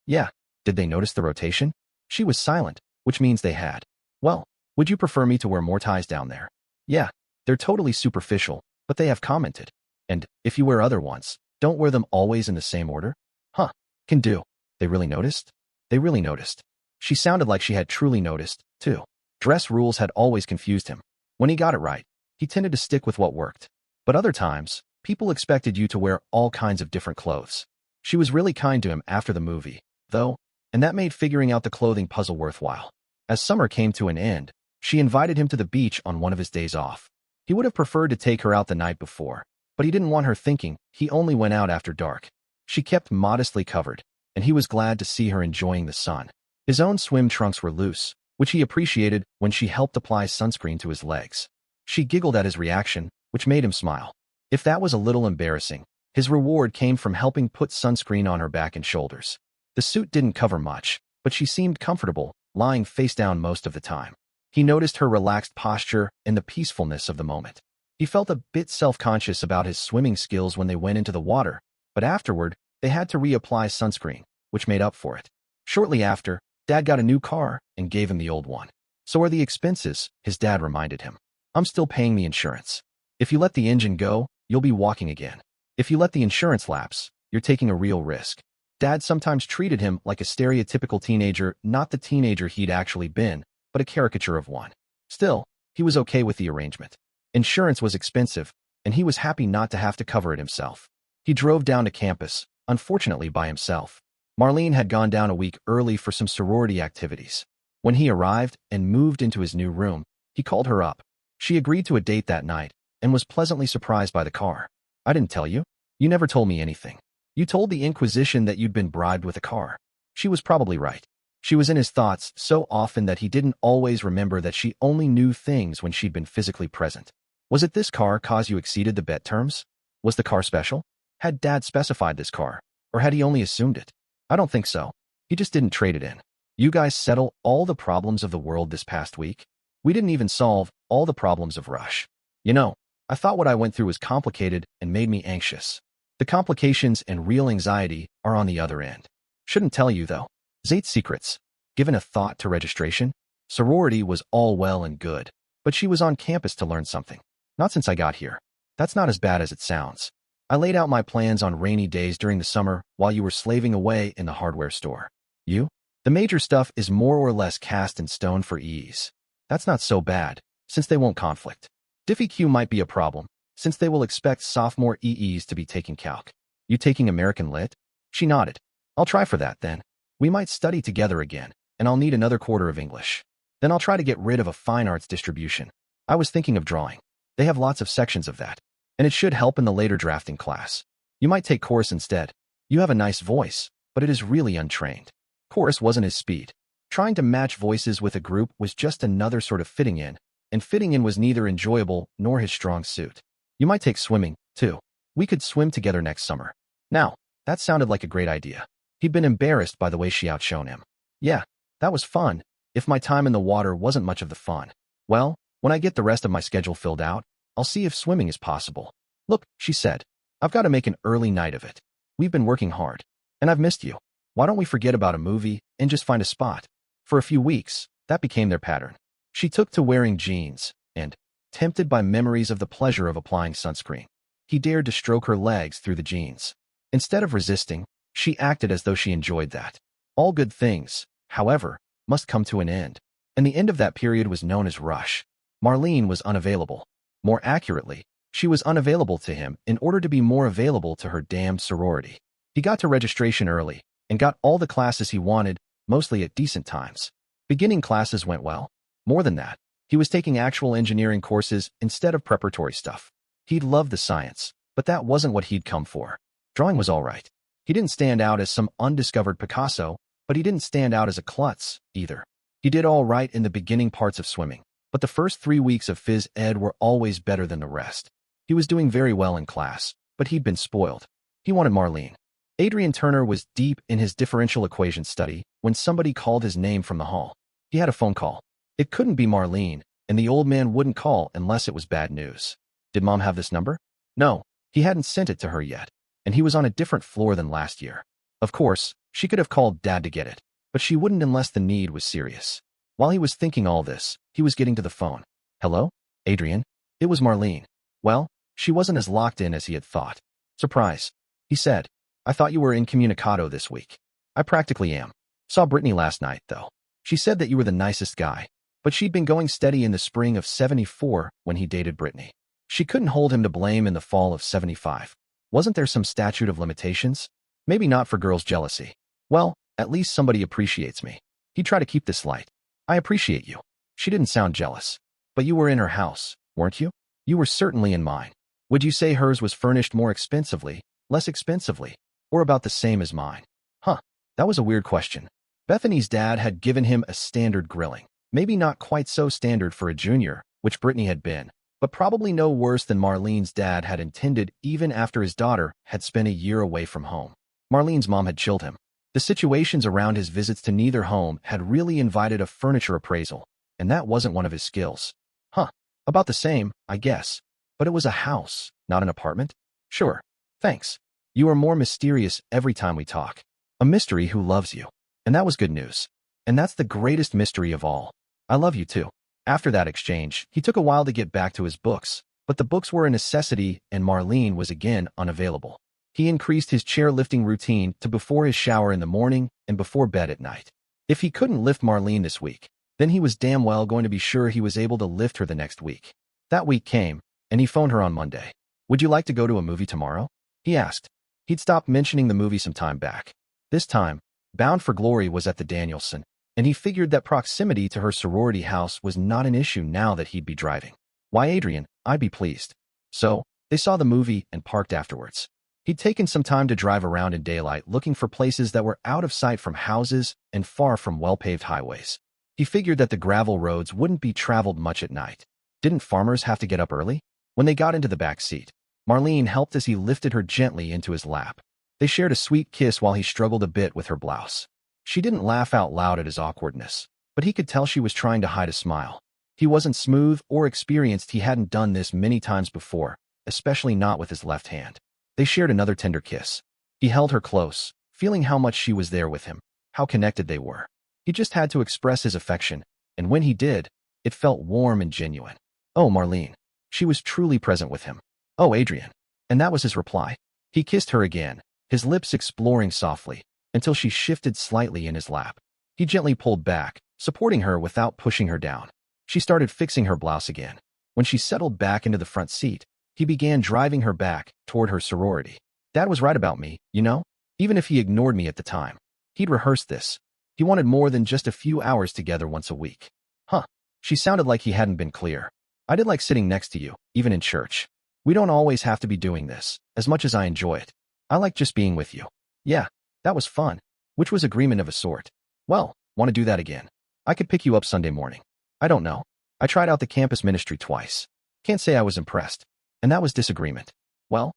Yeah. Did they notice the rotation? She was silent, which means they had. Well, would you prefer me to wear more ties down there? Yeah. They're totally superficial, but they have commented. And, if you wear other ones, don't wear them always in the same order? Huh. Can do. They really noticed? They really noticed. She sounded like she had truly noticed, too. Dress rules had always confused him. When he got it right, he tended to stick with what worked. But other times, people expected you to wear all kinds of different clothes. She was really kind to him after the movie, though, and that made figuring out the clothing puzzle worthwhile. As summer came to an end, she invited him to the beach on one of his days off. He would have preferred to take her out the night before, but he didn't want her thinking he only went out after dark. She kept modestly covered, and he was glad to see her enjoying the sun. His own swim trunks were loose, which he appreciated when she helped apply sunscreen to his legs. She giggled at his reaction, which made him smile. If that was a little embarrassing, his reward came from helping put sunscreen on her back and shoulders. The suit didn't cover much, but she seemed comfortable, lying face down most of the time. He noticed her relaxed posture and the peacefulness of the moment. He felt a bit self-conscious about his swimming skills when they went into the water, but afterward, they had to reapply sunscreen, which made up for it. Shortly after, Dad got a new car and gave him the old one. So are the expenses, his dad reminded him. I'm still paying the insurance. If you let the engine go, you'll be walking again. If you let the insurance lapse, you're taking a real risk. Dad sometimes treated him like a stereotypical teenager, not the teenager he'd actually been, but a caricature of one. Still, he was okay with the arrangement. Insurance was expensive, and he was happy not to have to cover it himself. He drove down to campus, unfortunately by himself. Marlene had gone down a week early for some sorority activities. When he arrived and moved into his new room, he called her up. She agreed to a date that night and was pleasantly surprised by the car. I didn't tell you. You never told me anything. You told the Inquisition that you'd been bribed with a car. She was probably right. She was in his thoughts so often that he didn't always remember that she only knew things when she'd been physically present. Was it this car cause you exceeded the bet terms? Was the car special? Had Dad specified this car, or had he only assumed it? I don't think so. He just didn't trade it in. You guys settle all the problems of the world this past week? We didn't even solve all the problems of Rush. You know, I thought what I went through was complicated and made me anxious. The complications and real anxiety are on the other end. Shouldn't tell you, though. Zate's secrets. Given a thought to registration, sorority was all well and good, but she was on campus to learn something. Not since I got here. That's not as bad as it sounds. I laid out my plans on rainy days during the summer while you were slaving away in the hardware store. You? The major stuff is more or less cast in stone for ease. That's not so bad, since they won't conflict. DayDaypia might be a problem, since they will expect sophomore EEs to be taking calc. You taking American Lit? She nodded. I'll try for that then. We might study together again, and I'll need another quarter of English. Then I'll try to get rid of a fine arts distribution. I was thinking of drawing. They have lots of sections of that, and it should help in the later drafting class. You might take chorus instead. You have a nice voice, but it is really untrained. Chorus wasn't his speed. Trying to match voices with a group was just another sort of fitting in, and fitting in was neither enjoyable nor his strong suit. You might take swimming, too. We could swim together next summer. Now, that sounded like a great idea. He'd been embarrassed by the way she outshone him. Yeah, that was fun, if my time in the water wasn't much of the fun. Well, when I get the rest of my schedule filled out, I'll see if swimming is possible. Look, she said, I've got to make an early night of it. We've been working hard, and I've missed you. Why don't we forget about a movie and just find a spot? For a few weeks, that became their pattern. She took to wearing jeans, and, tempted by memories of the pleasure of applying sunscreen, he dared to stroke her legs through the jeans. Instead of resisting, she acted as though she enjoyed that. All good things, however, must come to an end, and the end of that period was known as Rush. Marlene was unavailable. More accurately, she was unavailable to him in order to be more available to her damned sorority. He got to registration early and got all the classes he wanted, mostly at decent times. Beginning classes went well. More than that, he was taking actual engineering courses instead of preparatory stuff. He'd loved the science, but that wasn't what he'd come for. Drawing was all right. He didn't stand out as some undiscovered Picasso, but he didn't stand out as a klutz, either. He did all right in the beginning parts of swimming, but the first 3 weeks of phys ed were always better than the rest. He was doing very well in class, but he'd been spoiled. He wanted Marlene. Adrian Turner was deep in his differential equation study when somebody called his name from the hall. He had a phone call. It couldn't be Marlene, and the old man wouldn't call unless it was bad news. Did Mom have this number? No, he hadn't sent it to her yet, and he was on a different floor than last year. Of course, she could have called Dad to get it, but she wouldn't unless the need was serious. While he was thinking all this, he was getting to the phone. Hello? Adrian? It was Marlene. Well, she wasn't as locked in as he had thought. Surprise. He said, I thought you were incommunicado this week. I practically am. Saw Brittany last night, though. She said that you were the nicest guy, but she'd been going steady in the spring of '74 when he dated Brittany. She couldn't hold him to blame in the fall of '75. Wasn't there some statute of limitations? Maybe not for girls' jealousy. Well, at least somebody appreciates me. He'd try to keep this light. I appreciate you. She didn't sound jealous. But you were in her house, weren't you? You were certainly in mine. Would you say hers was furnished more expensively, less expensively, or about the same as mine? Huh, that was a weird question. Bethany's dad had given him a standard grilling. Maybe not quite so standard for a junior, which Brittany had been, but probably no worse than Marlene's dad had intended even after his daughter had spent a year away from home. Marlene's mom had chilled him. The situations around his visits to neither home had really invited a furniture appraisal, and that wasn't one of his skills. Huh, about the same, I guess. But it was a house, not an apartment? Sure, thanks. You are more mysterious every time we talk. A mystery who loves you. And that was good news. And that's the greatest mystery of all. I love you too. After that exchange, he took a while to get back to his books, but the books were a necessity and Marlene was again unavailable. He increased his chair-lifting routine to before his shower in the morning and before bed at night. If he couldn't lift Marlene this week, then he was damn well going to be sure he was able to lift her the next week. That week came, and he phoned her on Monday. Would you like to go to a movie tomorrow? He asked. He'd stopped mentioning the movie some time back. This time, Bound for Glory was at the Danielson, and he figured that proximity to her sorority house was not an issue now that he'd be driving. Why, Adrian, I'd be pleased. So, they saw the movie and parked afterwards. He'd taken some time to drive around in daylight looking for places that were out of sight from houses and far from well-paved highways. He figured that the gravel roads wouldn't be traveled much at night. Didn't farmers have to get up early? When they got into the back seat, Marlene helped as he lifted her gently into his lap. They shared a sweet kiss while he struggled a bit with her blouse. She didn't laugh out loud at his awkwardness, but he could tell she was trying to hide a smile. He wasn't smooth or experienced. He hadn't done this many times before, especially not with his left hand. They shared another tender kiss. He held her close, feeling how much she was there with him, how connected they were. He just had to express his affection, and when he did, it felt warm and genuine. Oh, Marlene. She was truly present with him. Oh, Adrian. And that was his reply. He kissed her again, his lips exploring softly, until she shifted slightly in his lap. He gently pulled back, supporting her without pushing her down. She started fixing her blouse again. When she settled back into the front seat, he began driving her back toward her sorority. Dad was right about me, you know? Even if he ignored me at the time. He'd rehearsed this. He wanted more than just a few hours together once a week. Huh. She sounded like he hadn't been clear. I did like sitting next to you, even in church. We don't always have to be doing this, as much as I enjoy it. I like just being with you. Yeah, that was fun. Which was agreement of a sort. Well, want to do that again? I could pick you up Sunday morning. I don't know. I tried out the campus ministry twice. Can't say I was impressed. And that was disagreement. Well,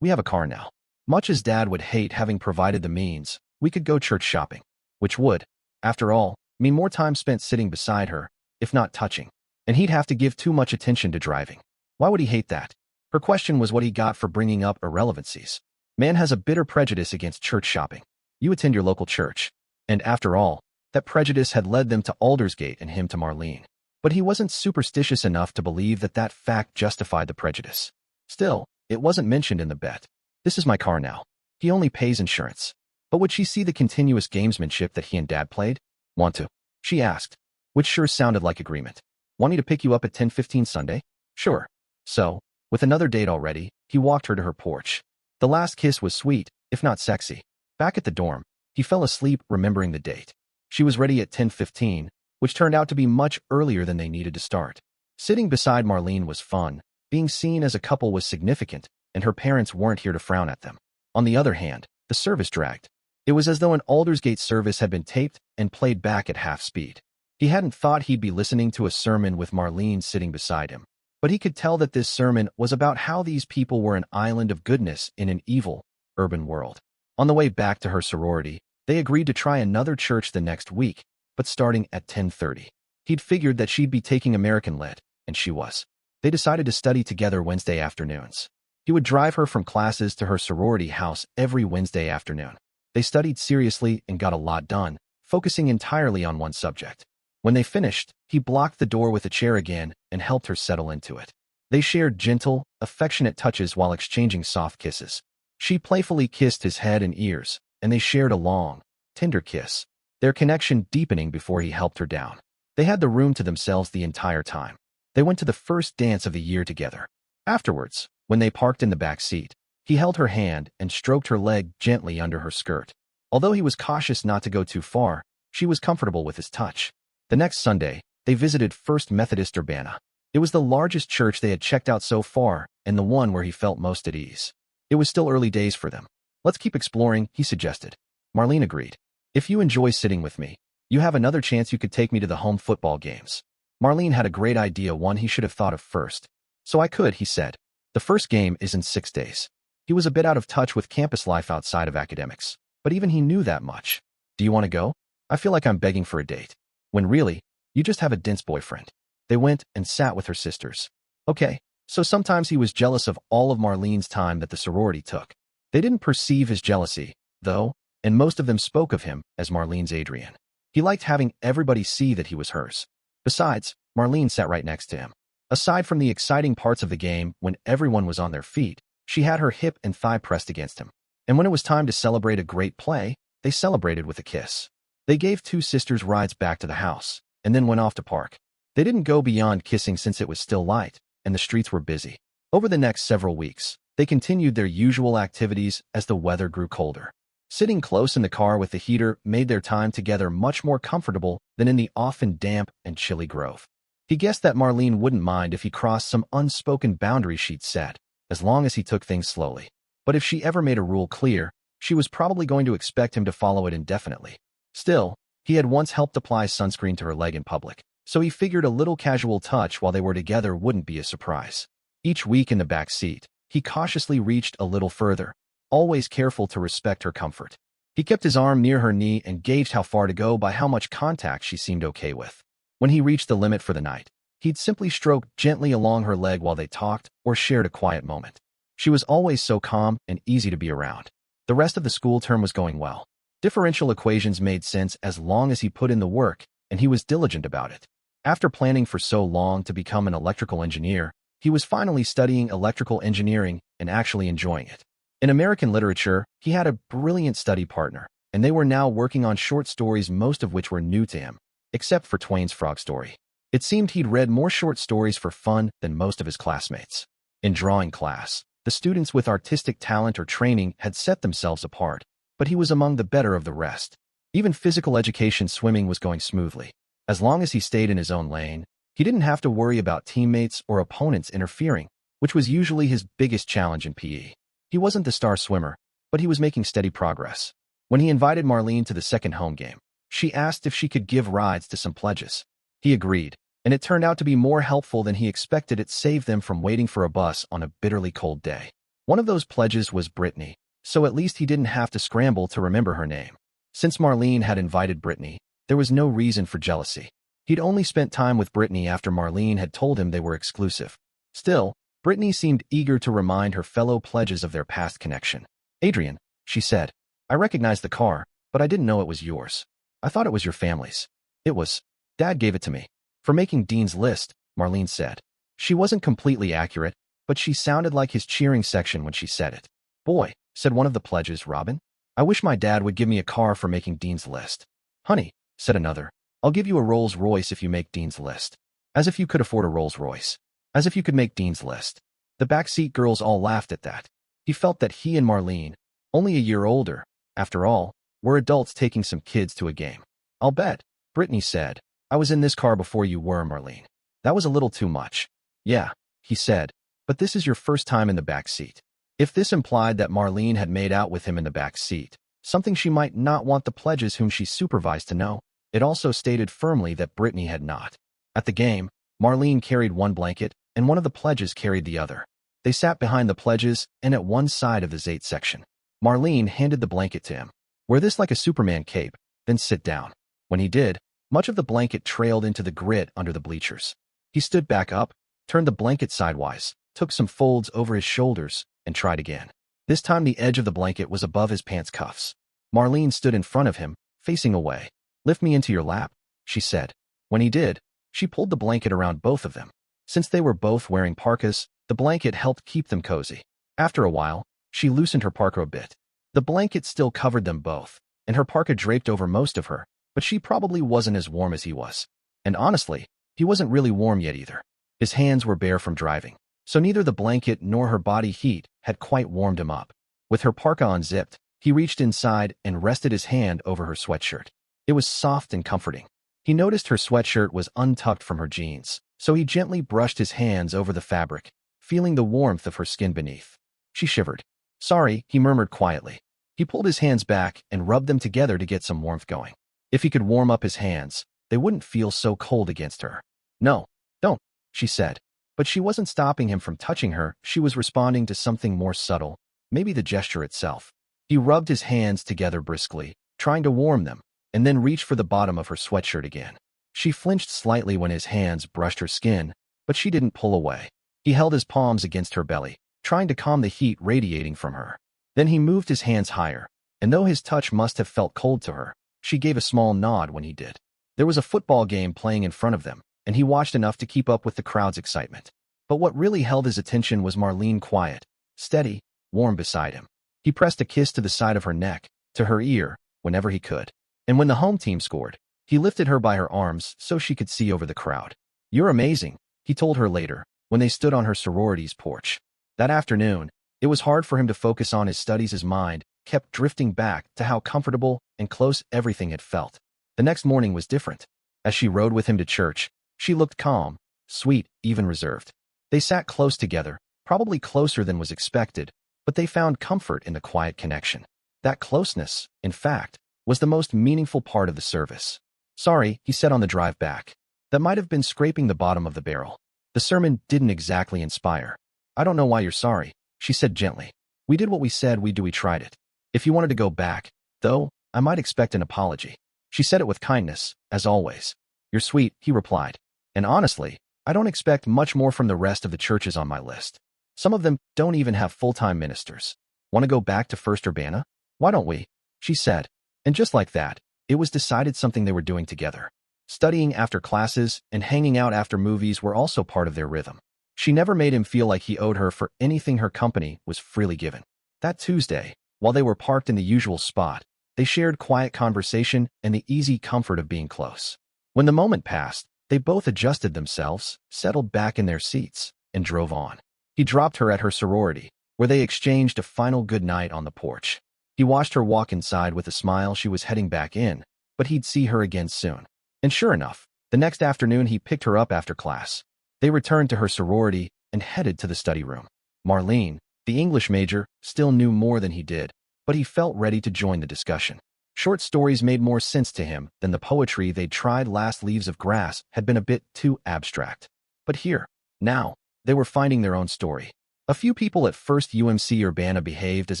we have a car now. Much as Dad would hate having provided the means, we could go church shopping. Which would, after all, mean more time spent sitting beside her, if not touching. And he'd have to give too much attention to driving. Why would he hate that? Her question was what he got for bringing up irrelevancies. Man has a bitter prejudice against church shopping. You attend your local church. And after all, that prejudice had led them to Aldersgate and him to Marlene. But he wasn't superstitious enough to believe that that fact justified the prejudice. Still, it wasn't mentioned in the bet. This is my car now. He only pays insurance. But would she see the continuous gamesmanship that he and Dad played? Want to? She asked, which sure sounded like agreement. Want me to pick you up at 10:15 Sunday? Sure. So, with another date already, he walked her to her porch. The last kiss was sweet, if not sexy. Back at the dorm, he fell asleep remembering the date. She was ready at 10:15, which turned out to be much earlier than they needed to start. Sitting beside Marlene was fun. Being seen as a couple was significant, and her parents weren't here to frown at them. On the other hand, the service dragged. It was as though an Aldersgate service had been taped and played back at half speed. He hadn't thought he'd be listening to a sermon with Marlene sitting beside him, but he could tell that this sermon was about how these people were an island of goodness in an evil, urban world. On the way back to her sorority, they agreed to try another church the next week, but starting at 10:30. He'd figured that she'd be taking American Lit, and she was. They decided to study together Wednesday afternoons. He would drive her from classes to her sorority house every Wednesday afternoon. They studied seriously and got a lot done, focusing entirely on one subject. When they finished, he blocked the door with a chair again and helped her settle into it. They shared gentle, affectionate touches while exchanging soft kisses. She playfully kissed his head and ears, and they shared a long, tender kiss, their connection deepening before he helped her down. They had the room to themselves the entire time. They went to the first dance of the year together. Afterwards, when they parked in the back seat, he held her hand and stroked her leg gently under her skirt. Although he was cautious not to go too far, she was comfortable with his touch. The next Sunday, they visited First Methodist Urbana. It was the largest church they had checked out so far and the one where he felt most at ease. It was still early days for them. "Let's keep exploring," he suggested. Marlene agreed. "If you enjoy sitting with me, you have another chance you could take me to the home football games." Marlene had a great idea, one he should have thought of first. "So I could," he said. "The first game is in 6 days." He was a bit out of touch with campus life outside of academics, but even he knew that much. "Do you want to go? I feel like I'm begging for a date." When really, you just have a dense boyfriend. They went and sat with her sisters. Okay, so sometimes he was jealous of all of Marlene's time that the sorority took. They didn't perceive his jealousy, though, and most of them spoke of him as Marlene's Adrian. He liked having everybody see that he was hers. Besides, Marlene sat right next to him. Aside from the exciting parts of the game when everyone was on their feet, she had her hip and thigh pressed against him. And when it was time to celebrate a great play, they celebrated with a kiss. They gave two sisters rides back to the house, and then went off to park. They didn't go beyond kissing since it was still light, and the streets were busy. Over the next several weeks, they continued their usual activities as the weather grew colder. Sitting close in the car with the heater made their time together much more comfortable than in the often damp and chilly grove. He guessed that Marlene wouldn't mind if he crossed some unspoken boundary she'd set, as long as he took things slowly. But if she ever made a rule clear, she was probably going to expect him to follow it indefinitely. Still, he had once helped apply sunscreen to her leg in public, so he figured a little casual touch while they were together wouldn't be a surprise. Each week in the back seat, he cautiously reached a little further, always careful to respect her comfort. He kept his arm near her knee and gauged how far to go by how much contact she seemed okay with. When he reached the limit for the night, he'd simply stroke gently along her leg while they talked or shared a quiet moment. She was always so calm and easy to be around. The rest of the school term was going well. Differential equations made sense as long as he put in the work, and he was diligent about it. After planning for so long to become an electrical engineer, he was finally studying electrical engineering and actually enjoying it. In American literature, he had a brilliant study partner, and they were now working on short stories, most of which were new to him, except for Twain's Frog Story. It seemed he'd read more short stories for fun than most of his classmates. In drawing class, the students with artistic talent or training had set themselves apart, but he was among the better of the rest. Even physical education swimming was going smoothly. As long as he stayed in his own lane, he didn't have to worry about teammates or opponents interfering, which was usually his biggest challenge in PE. He wasn't the star swimmer, but he was making steady progress. When he invited Marlene to the second home game, she asked if she could give rides to some pledges. He agreed, and it turned out to be more helpful than he expected. It saved them from waiting for a bus on a bitterly cold day. One of those pledges was Brittany, so at least he didn't have to scramble to remember her name. Since Marlene had invited Brittany, there was no reason for jealousy. He'd only spent time with Brittany after Marlene had told him they were exclusive. Still, Brittany seemed eager to remind her fellow pledges of their past connection. "Adrian," she said, "I recognize the car, but I didn't know it was yours. I thought it was your family's." "It was. Dad gave it to me. For making Dean's List," Marlene said. She wasn't completely accurate, but she sounded like his cheering section when she said it. "Boy," said one of the pledges, "Robin, I wish my dad would give me a car for making Dean's List." "Honey," said another, "I'll give you a Rolls Royce if you make Dean's List." As if you could afford a Rolls Royce. As if you could make Dean's List. The backseat girls all laughed at that. He felt that he and Marlene, only a year older, after all, were adults taking some kids to a game. I'll bet, Brittany said. I was in this car before you were, Marlene. That was a little too much. Yeah, he said, but this is your first time in the back seat. If this implied that Marlene had made out with him in the back seat, something she might not want the pledges whom she supervised to know, it also stated firmly that Brittany had not. At the game, Marlene carried one blanket, and one of the pledges carried the other. They sat behind the pledges and at one side of the Zate section. Marlene handed the blanket to him. Wear this like a Superman cape, then sit down. When he did, much of the blanket trailed into the grit under the bleachers. He stood back up, turned the blanket sidewise, took some folds over his shoulders, and tried again. This time the edge of the blanket was above his pants cuffs. Marlene stood in front of him, facing away. Lift me into your lap, she said. When he did, she pulled the blanket around both of them. Since they were both wearing parkas, the blanket helped keep them cozy. After a while, she loosened her parka a bit. The blanket still covered them both, and her parka draped over most of her, but she probably wasn't as warm as he was. And honestly, he wasn't really warm yet either. His hands were bare from driving, so neither the blanket nor her body heat had quite warmed him up. With her parka unzipped, he reached inside and rested his hand over her sweatshirt. It was soft and comforting. He noticed her sweatshirt was untucked from her jeans, so he gently brushed his hands over the fabric, feeling the warmth of her skin beneath. She shivered. Sorry, he murmured quietly. He pulled his hands back and rubbed them together to get some warmth going. If he could warm up his hands, they wouldn't feel so cold against her. No, don't, she said. But she wasn't stopping him from touching her. She was responding to something more subtle, maybe the gesture itself. He rubbed his hands together briskly, trying to warm them, and then reached for the bottom of her sweatshirt again. She flinched slightly when his hands brushed her skin, but she didn't pull away. He held his palms against her belly, trying to calm the heat radiating from her. Then he moved his hands higher, and though his touch must have felt cold to her, she gave a small nod when he did. There was a football game playing in front of them, and he watched enough to keep up with the crowd's excitement. But what really held his attention was Marlene, quiet, steady, warm beside him. He pressed a kiss to the side of her neck, to her ear, whenever he could. And when the home team scored, he lifted her by her arms so she could see over the crowd. You're amazing, he told her later, when they stood on her sorority's porch. That afternoon, it was hard for him to focus on his studies. His mind kept drifting back to how comfortable and close everything had felt. The next morning was different. As she rode with him to church, she looked calm, sweet, even reserved. They sat close together, probably closer than was expected, but they found comfort in the quiet connection. That closeness, in fact, was the most meaningful part of the service. Sorry, he said on the drive back. That might have been scraping the bottom of the barrel. The sermon didn't exactly inspire. I don't know why you're sorry, she said gently. We did what we said we'd do. We tried it. If you wanted to go back, though, I might expect an apology. She said it with kindness, as always. You're sweet, he replied. And honestly, I don't expect much more from the rest of the churches on my list. Some of them don't even have full-time ministers. Want to go back to First Urbana? Why don't we? She said. And just like that, it was decided something they were doing together. Studying after classes and hanging out after movies were also part of their rhythm. She never made him feel like he owed her for anything her company was freely given. That Tuesday, while they were parked in the usual spot, they shared quiet conversation and the easy comfort of being close. When the moment passed, they both adjusted themselves, settled back in their seats, and drove on. He dropped her at her sorority, where they exchanged a final good night on the porch. He watched her walk inside with a smile. She was heading back in, but he'd see her again soon. And sure enough, the next afternoon he picked her up after class. They returned to her sorority and headed to the study room. Marlene, the English major, still knew more than he did, but he felt ready to join the discussion. Short stories made more sense to him than the poetry they'd tried. Last Leaves of Grass had been a bit too abstract. But here, now, they were finding their own story. A few people at First UMC Urbana behaved as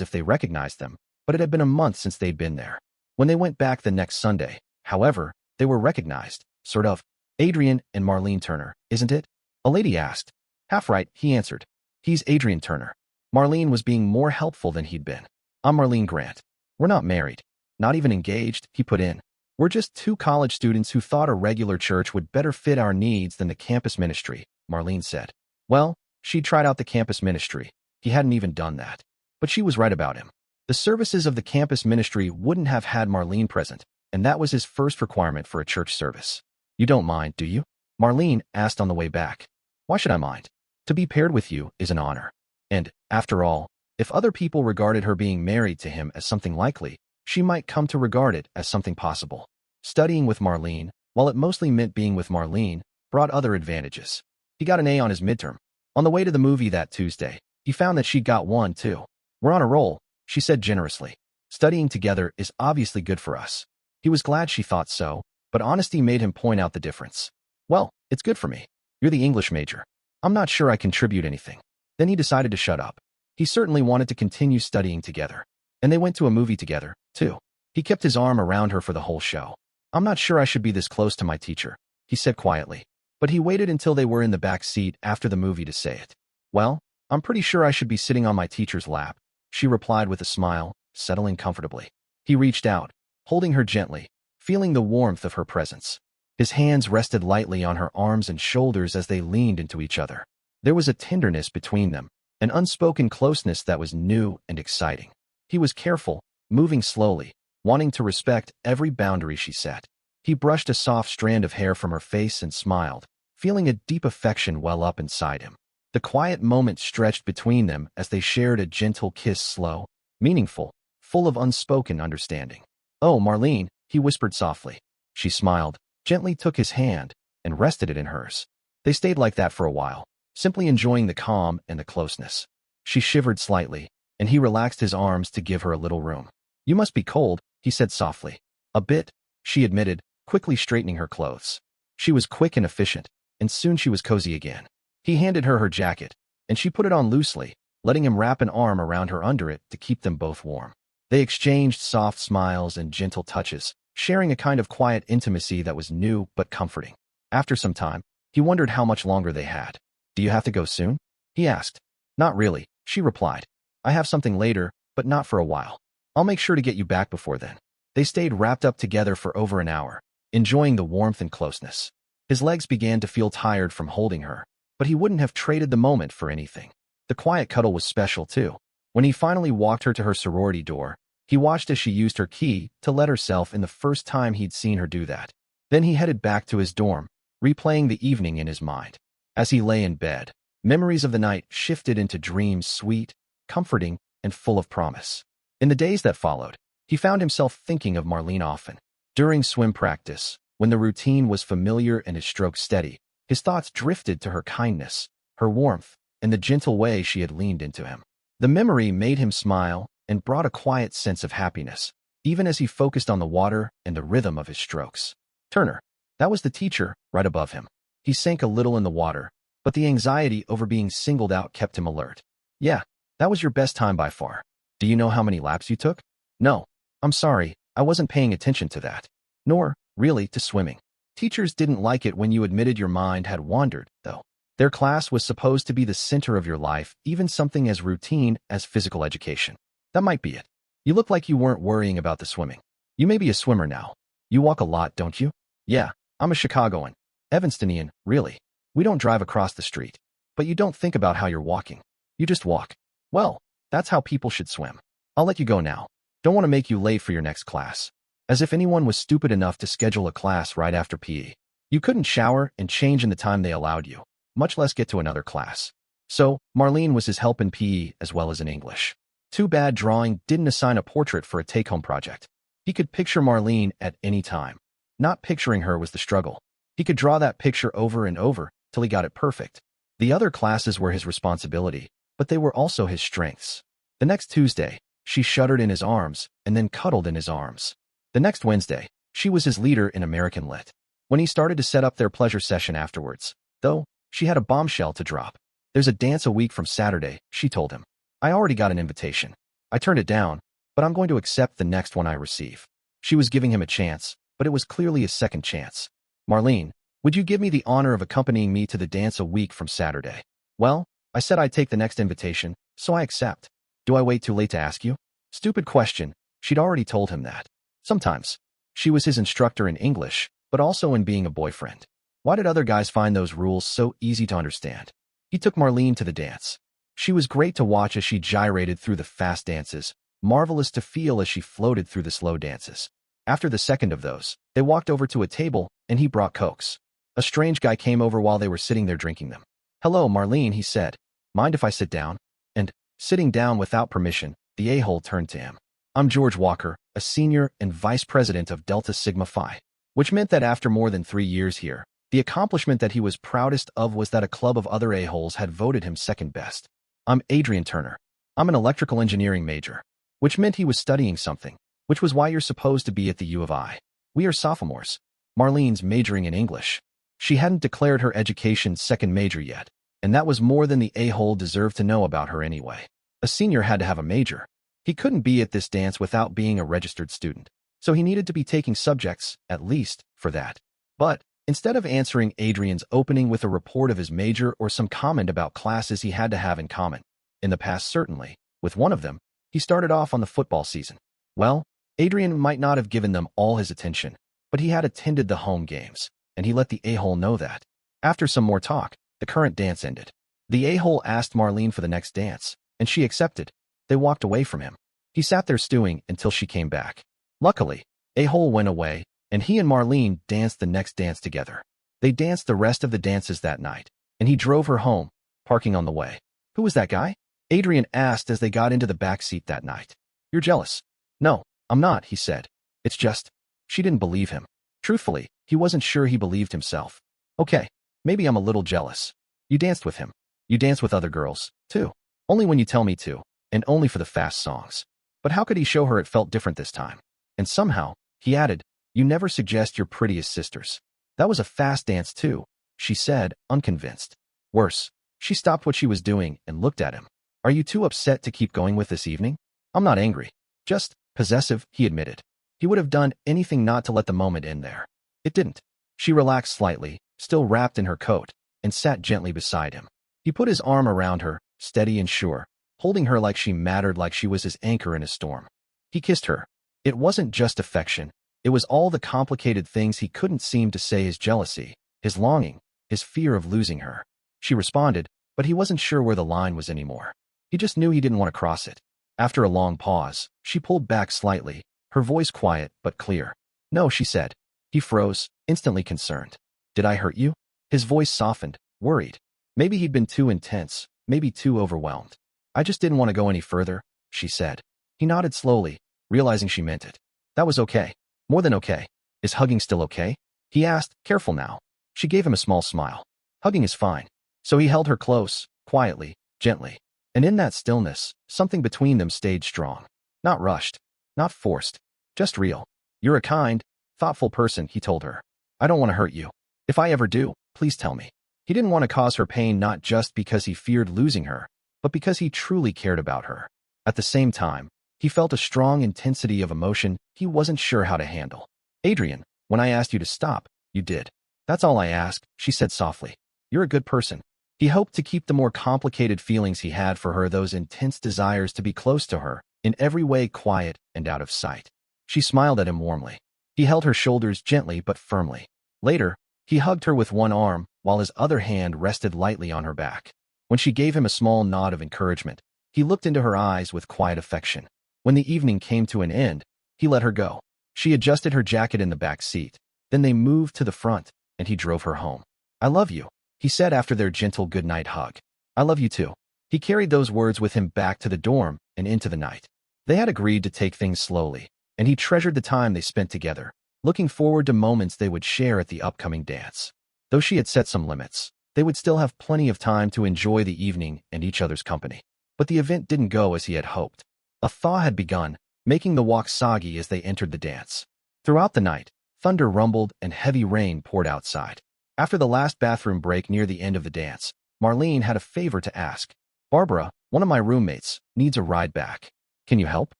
if they recognized them, but it had been a month since they'd been there. When they went back the next Sunday, however, they were recognized, sort of. Adrian and Marlene Turner, isn't it? A lady asked. Half right, he answered. He's Adrian Turner. Marlene was being more helpful than he'd been. I'm Marlene Grant. We're not married. Not even engaged, he put in. We're just two college students who thought a regular church would better fit our needs than the campus ministry, Marlene said. Well, she'd tried out the campus ministry. He hadn't even done that. But she was right about him. The services of the campus ministry wouldn't have had Marlene present, and that was his first requirement for a church service. You don't mind, do you? Marlene asked on the way back. Why should I mind? To be paired with you is an honor. And, after all, if other people regarded her being married to him as something likely, she might come to regard it as something possible. Studying with Marlene, while it mostly meant being with Marlene, brought other advantages. He got an A on his midterm. On the way to the movie that Tuesday, he found that she'd got one too. "We're on a roll," she said generously. "Studying together is obviously good for us." He was glad she thought so, but honesty made him point out the difference. "Well, it's good for me. You're the English major. I'm not sure I contribute anything." Then he decided to shut up. He certainly wanted to continue studying together. And they went to a movie together, too. He kept his arm around her for the whole show. "I'm not sure I should be this close to my teacher," he said quietly. But he waited until they were in the back seat after the movie to say it. "Well, I'm pretty sure I should be sitting on my teacher's lap," she replied with a smile, settling comfortably. He reached out, holding her gently, feeling the warmth of her presence. His hands rested lightly on her arms and shoulders as they leaned into each other. There was a tenderness between them, an unspoken closeness that was new and exciting. He was careful, moving slowly, wanting to respect every boundary she set. He brushed a soft strand of hair from her face and smiled, feeling a deep affection well up inside him. The quiet moment stretched between them as they shared a gentle kiss, slow, meaningful, full of unspoken understanding. "Oh, Marlene," he whispered softly. She smiled, gently took his hand, and rested it in hers. They stayed like that for a while, simply enjoying the calm and the closeness. She shivered slightly, and he relaxed his arms to give her a little room. "You must be cold," he said softly. "A bit," she admitted, quickly straightening her clothes. She was quick and efficient, and soon she was cozy again. He handed her her jacket, and she put it on loosely, letting him wrap an arm around her under it to keep them both warm. They exchanged soft smiles and gentle touches, sharing a kind of quiet intimacy that was new but comforting. After some time, he wondered how much longer they had. "Do you have to go soon?" he asked. "Not really," she replied. "I have something later, but not for a while. I'll make sure to get you back before then." They stayed wrapped up together for over an hour, enjoying the warmth and closeness. His legs began to feel tired from holding her, but he wouldn't have traded the moment for anything. The quiet cuddle was special too. When he finally walked her to her sorority door, he watched as she used her key to let herself in the first time he'd seen her do that. Then he headed back to his dorm, replaying the evening in his mind. As he lay in bed, memories of the night shifted into dreams sweet, comforting, and full of promise. In the days that followed, he found himself thinking of Marlene often. During swim practice, when the routine was familiar and his strokes steady, his thoughts drifted to her kindness, her warmth, and the gentle way she had leaned into him. The memory made him smile and brought a quiet sense of happiness, even as he focused on the water and the rhythm of his strokes. Turner, that was the teacher, right above him. He sank a little in the water, but the anxiety over being singled out kept him alert. "Yeah, that was your best time by far. Do you know how many laps you took?" "No, I'm sorry, I wasn't paying attention to that. Nor, really, to swimming." Teachers didn't like it when you admitted your mind had wandered, though. Their class was supposed to be the center of your life, even something as routine as physical education. That might be it. "You look like you weren't worrying about the swimming. You may be a swimmer now. You walk a lot, don't you?" "Yeah, I'm a Chicagoan. Evanstonian, really. We don't drive across the street. But you don't think about how you're walking. You just walk." "Well, that's how people should swim. I'll let you go now. Don't want to make you late for your next class." As if anyone was stupid enough to schedule a class right after PE. You couldn't shower and change in the time they allowed you, much less get to another class. So, Marlene was his help in PE as well as in English. Too bad drawing didn't assign a portrait for a take-home project. He could picture Marlene at any time. Not picturing her was the struggle. He could draw that picture over and over till he got it perfect. The other classes were his responsibility, but they were also his strengths. The next Tuesday, she shuddered in his arms and then cuddled in his arms. The next Wednesday, she was his leader in American Lit. When he started to set up their pleasure session afterwards, though, she had a bombshell to drop. "There's a dance a week from Saturday," she told him. "I already got an invitation. I turned it down, but I'm going to accept the next one I receive." She was giving him a chance, but it was clearly a second chance. "Marlene, would you give me the honor of accompanying me to the dance a week from Saturday?" "Well, I said I'd take the next invitation, so I accept. Do I wait too late to ask you?" Stupid question. She'd already told him that. Sometimes. She was his instructor in English, but also in being a boyfriend. Why did other guys find those rules so easy to understand? He took Marlene to the dance. She was great to watch as she gyrated through the fast dances, marvelous to feel as she floated through the slow dances. After the second of those, they walked over to a table, and he brought Cokes. A strange guy came over while they were sitting there drinking them. "Hello, Marlene," he said. "Mind if I sit down?" And, sitting down without permission, the a-hole turned to him. "I'm George Walker, a senior and vice president of Delta Sigma Phi." which meant that after more than 3 years here, the accomplishment that he was proudest of was that a club of other a-holes had voted him second best. I'm Adrian Turner. I'm an electrical engineering major, which meant he was studying something, which was why you're supposed to be at the U of I. We are sophomores. Marlene's majoring in English. She hadn't declared her education's second major yet, and that was more than the a-hole deserved to know about her anyway. A senior had to have a major. He couldn't be at this dance without being a registered student, so he needed to be taking subjects, at least, for that. But instead of answering Adrian's opening with a report of his major or some comment about classes he had to have in common, in the past certainly, with one of them, he started off on the football season. Well, Adrian might not have given them all his attention, but he had attended the home games, and he let the a-hole know that. After some more talk, the current dance ended. The a-hole asked Marlene for the next dance, and she accepted. They walked away from him. He sat there stewing until she came back. Luckily, a-hole went away, and he and Marlene danced the next dance together. They danced the rest of the dances that night, and he drove her home, parking on the way. Who was that guy? Adrian asked as they got into the back seat that night. You're jealous. No, I'm not, he said. It's just, she didn't believe him. Truthfully, he wasn't sure he believed himself. Okay, maybe I'm a little jealous. You danced with him. You dance with other girls, too. Only when you tell me to, and only for the fast songs. But how could he show her it felt different this time? And somehow, he added, you never suggest your prettiest sisters. That was a fast dance too, she said, unconvinced. Worse, she stopped what she was doing and looked at him. Are you too upset to keep going with this evening? I'm not angry. Just possessive, he admitted. He would have done anything not to let the moment end there. It didn't. She relaxed slightly, still wrapped in her coat, and sat gently beside him. He put his arm around her, steady and sure, holding her like she mattered, like she was his anchor in a storm. He kissed her. It wasn't just affection. It was all the complicated things he couldn't seem to say, his jealousy, his longing, his fear of losing her. She responded, but he wasn't sure where the line was anymore. He just knew he didn't want to cross it. After a long pause, she pulled back slightly, her voice quiet but clear. No, she said. He froze, instantly concerned. Did I hurt you? His voice softened, worried. Maybe he'd been too intense, maybe too overwhelmed. I just didn't want to go any further, she said. He nodded slowly, realizing she meant it. That was okay. More than okay. Is hugging still okay? He asked, careful now. She gave him a small smile. Hugging is fine. So he held her close, quietly, gently. And in that stillness, something between them stayed strong. Not rushed. Not forced. Just real. You're a kind, thoughtful person, he told her. I don't want to hurt you. If I ever do, please tell me. He didn't want to cause her pain, not just because he feared losing her, but because he truly cared about her. At the same time, he felt a strong intensity of emotion he wasn't sure how to handle. Adrian, when I asked you to stop, you did. That's all I ask, she said softly. You're a good person. He hoped to keep the more complicated feelings he had for her, those intense desires to be close to her, in every way quiet and out of sight. She smiled at him warmly. He held her shoulders gently but firmly. Later, he hugged her with one arm, while his other hand rested lightly on her back. When she gave him a small nod of encouragement, he looked into her eyes with quiet affection. When the evening came to an end, he let her go. She adjusted her jacket in the back seat. Then they moved to the front, and he drove her home. I love you, he said after their gentle goodnight hug. I love you too. He carried those words with him back to the dorm and into the night. They had agreed to take things slowly, and he treasured the time they spent together, looking forward to moments they would share at the upcoming dance. Though she had set some limits, they would still have plenty of time to enjoy the evening and each other's company. But the event didn't go as he had hoped. A thaw had begun, making the walk soggy as they entered the dance. Throughout the night, thunder rumbled and heavy rain poured outside. After the last bathroom break near the end of the dance, Marlene had a favor to ask. Barbara, one of my roommates, needs a ride back. Can you help?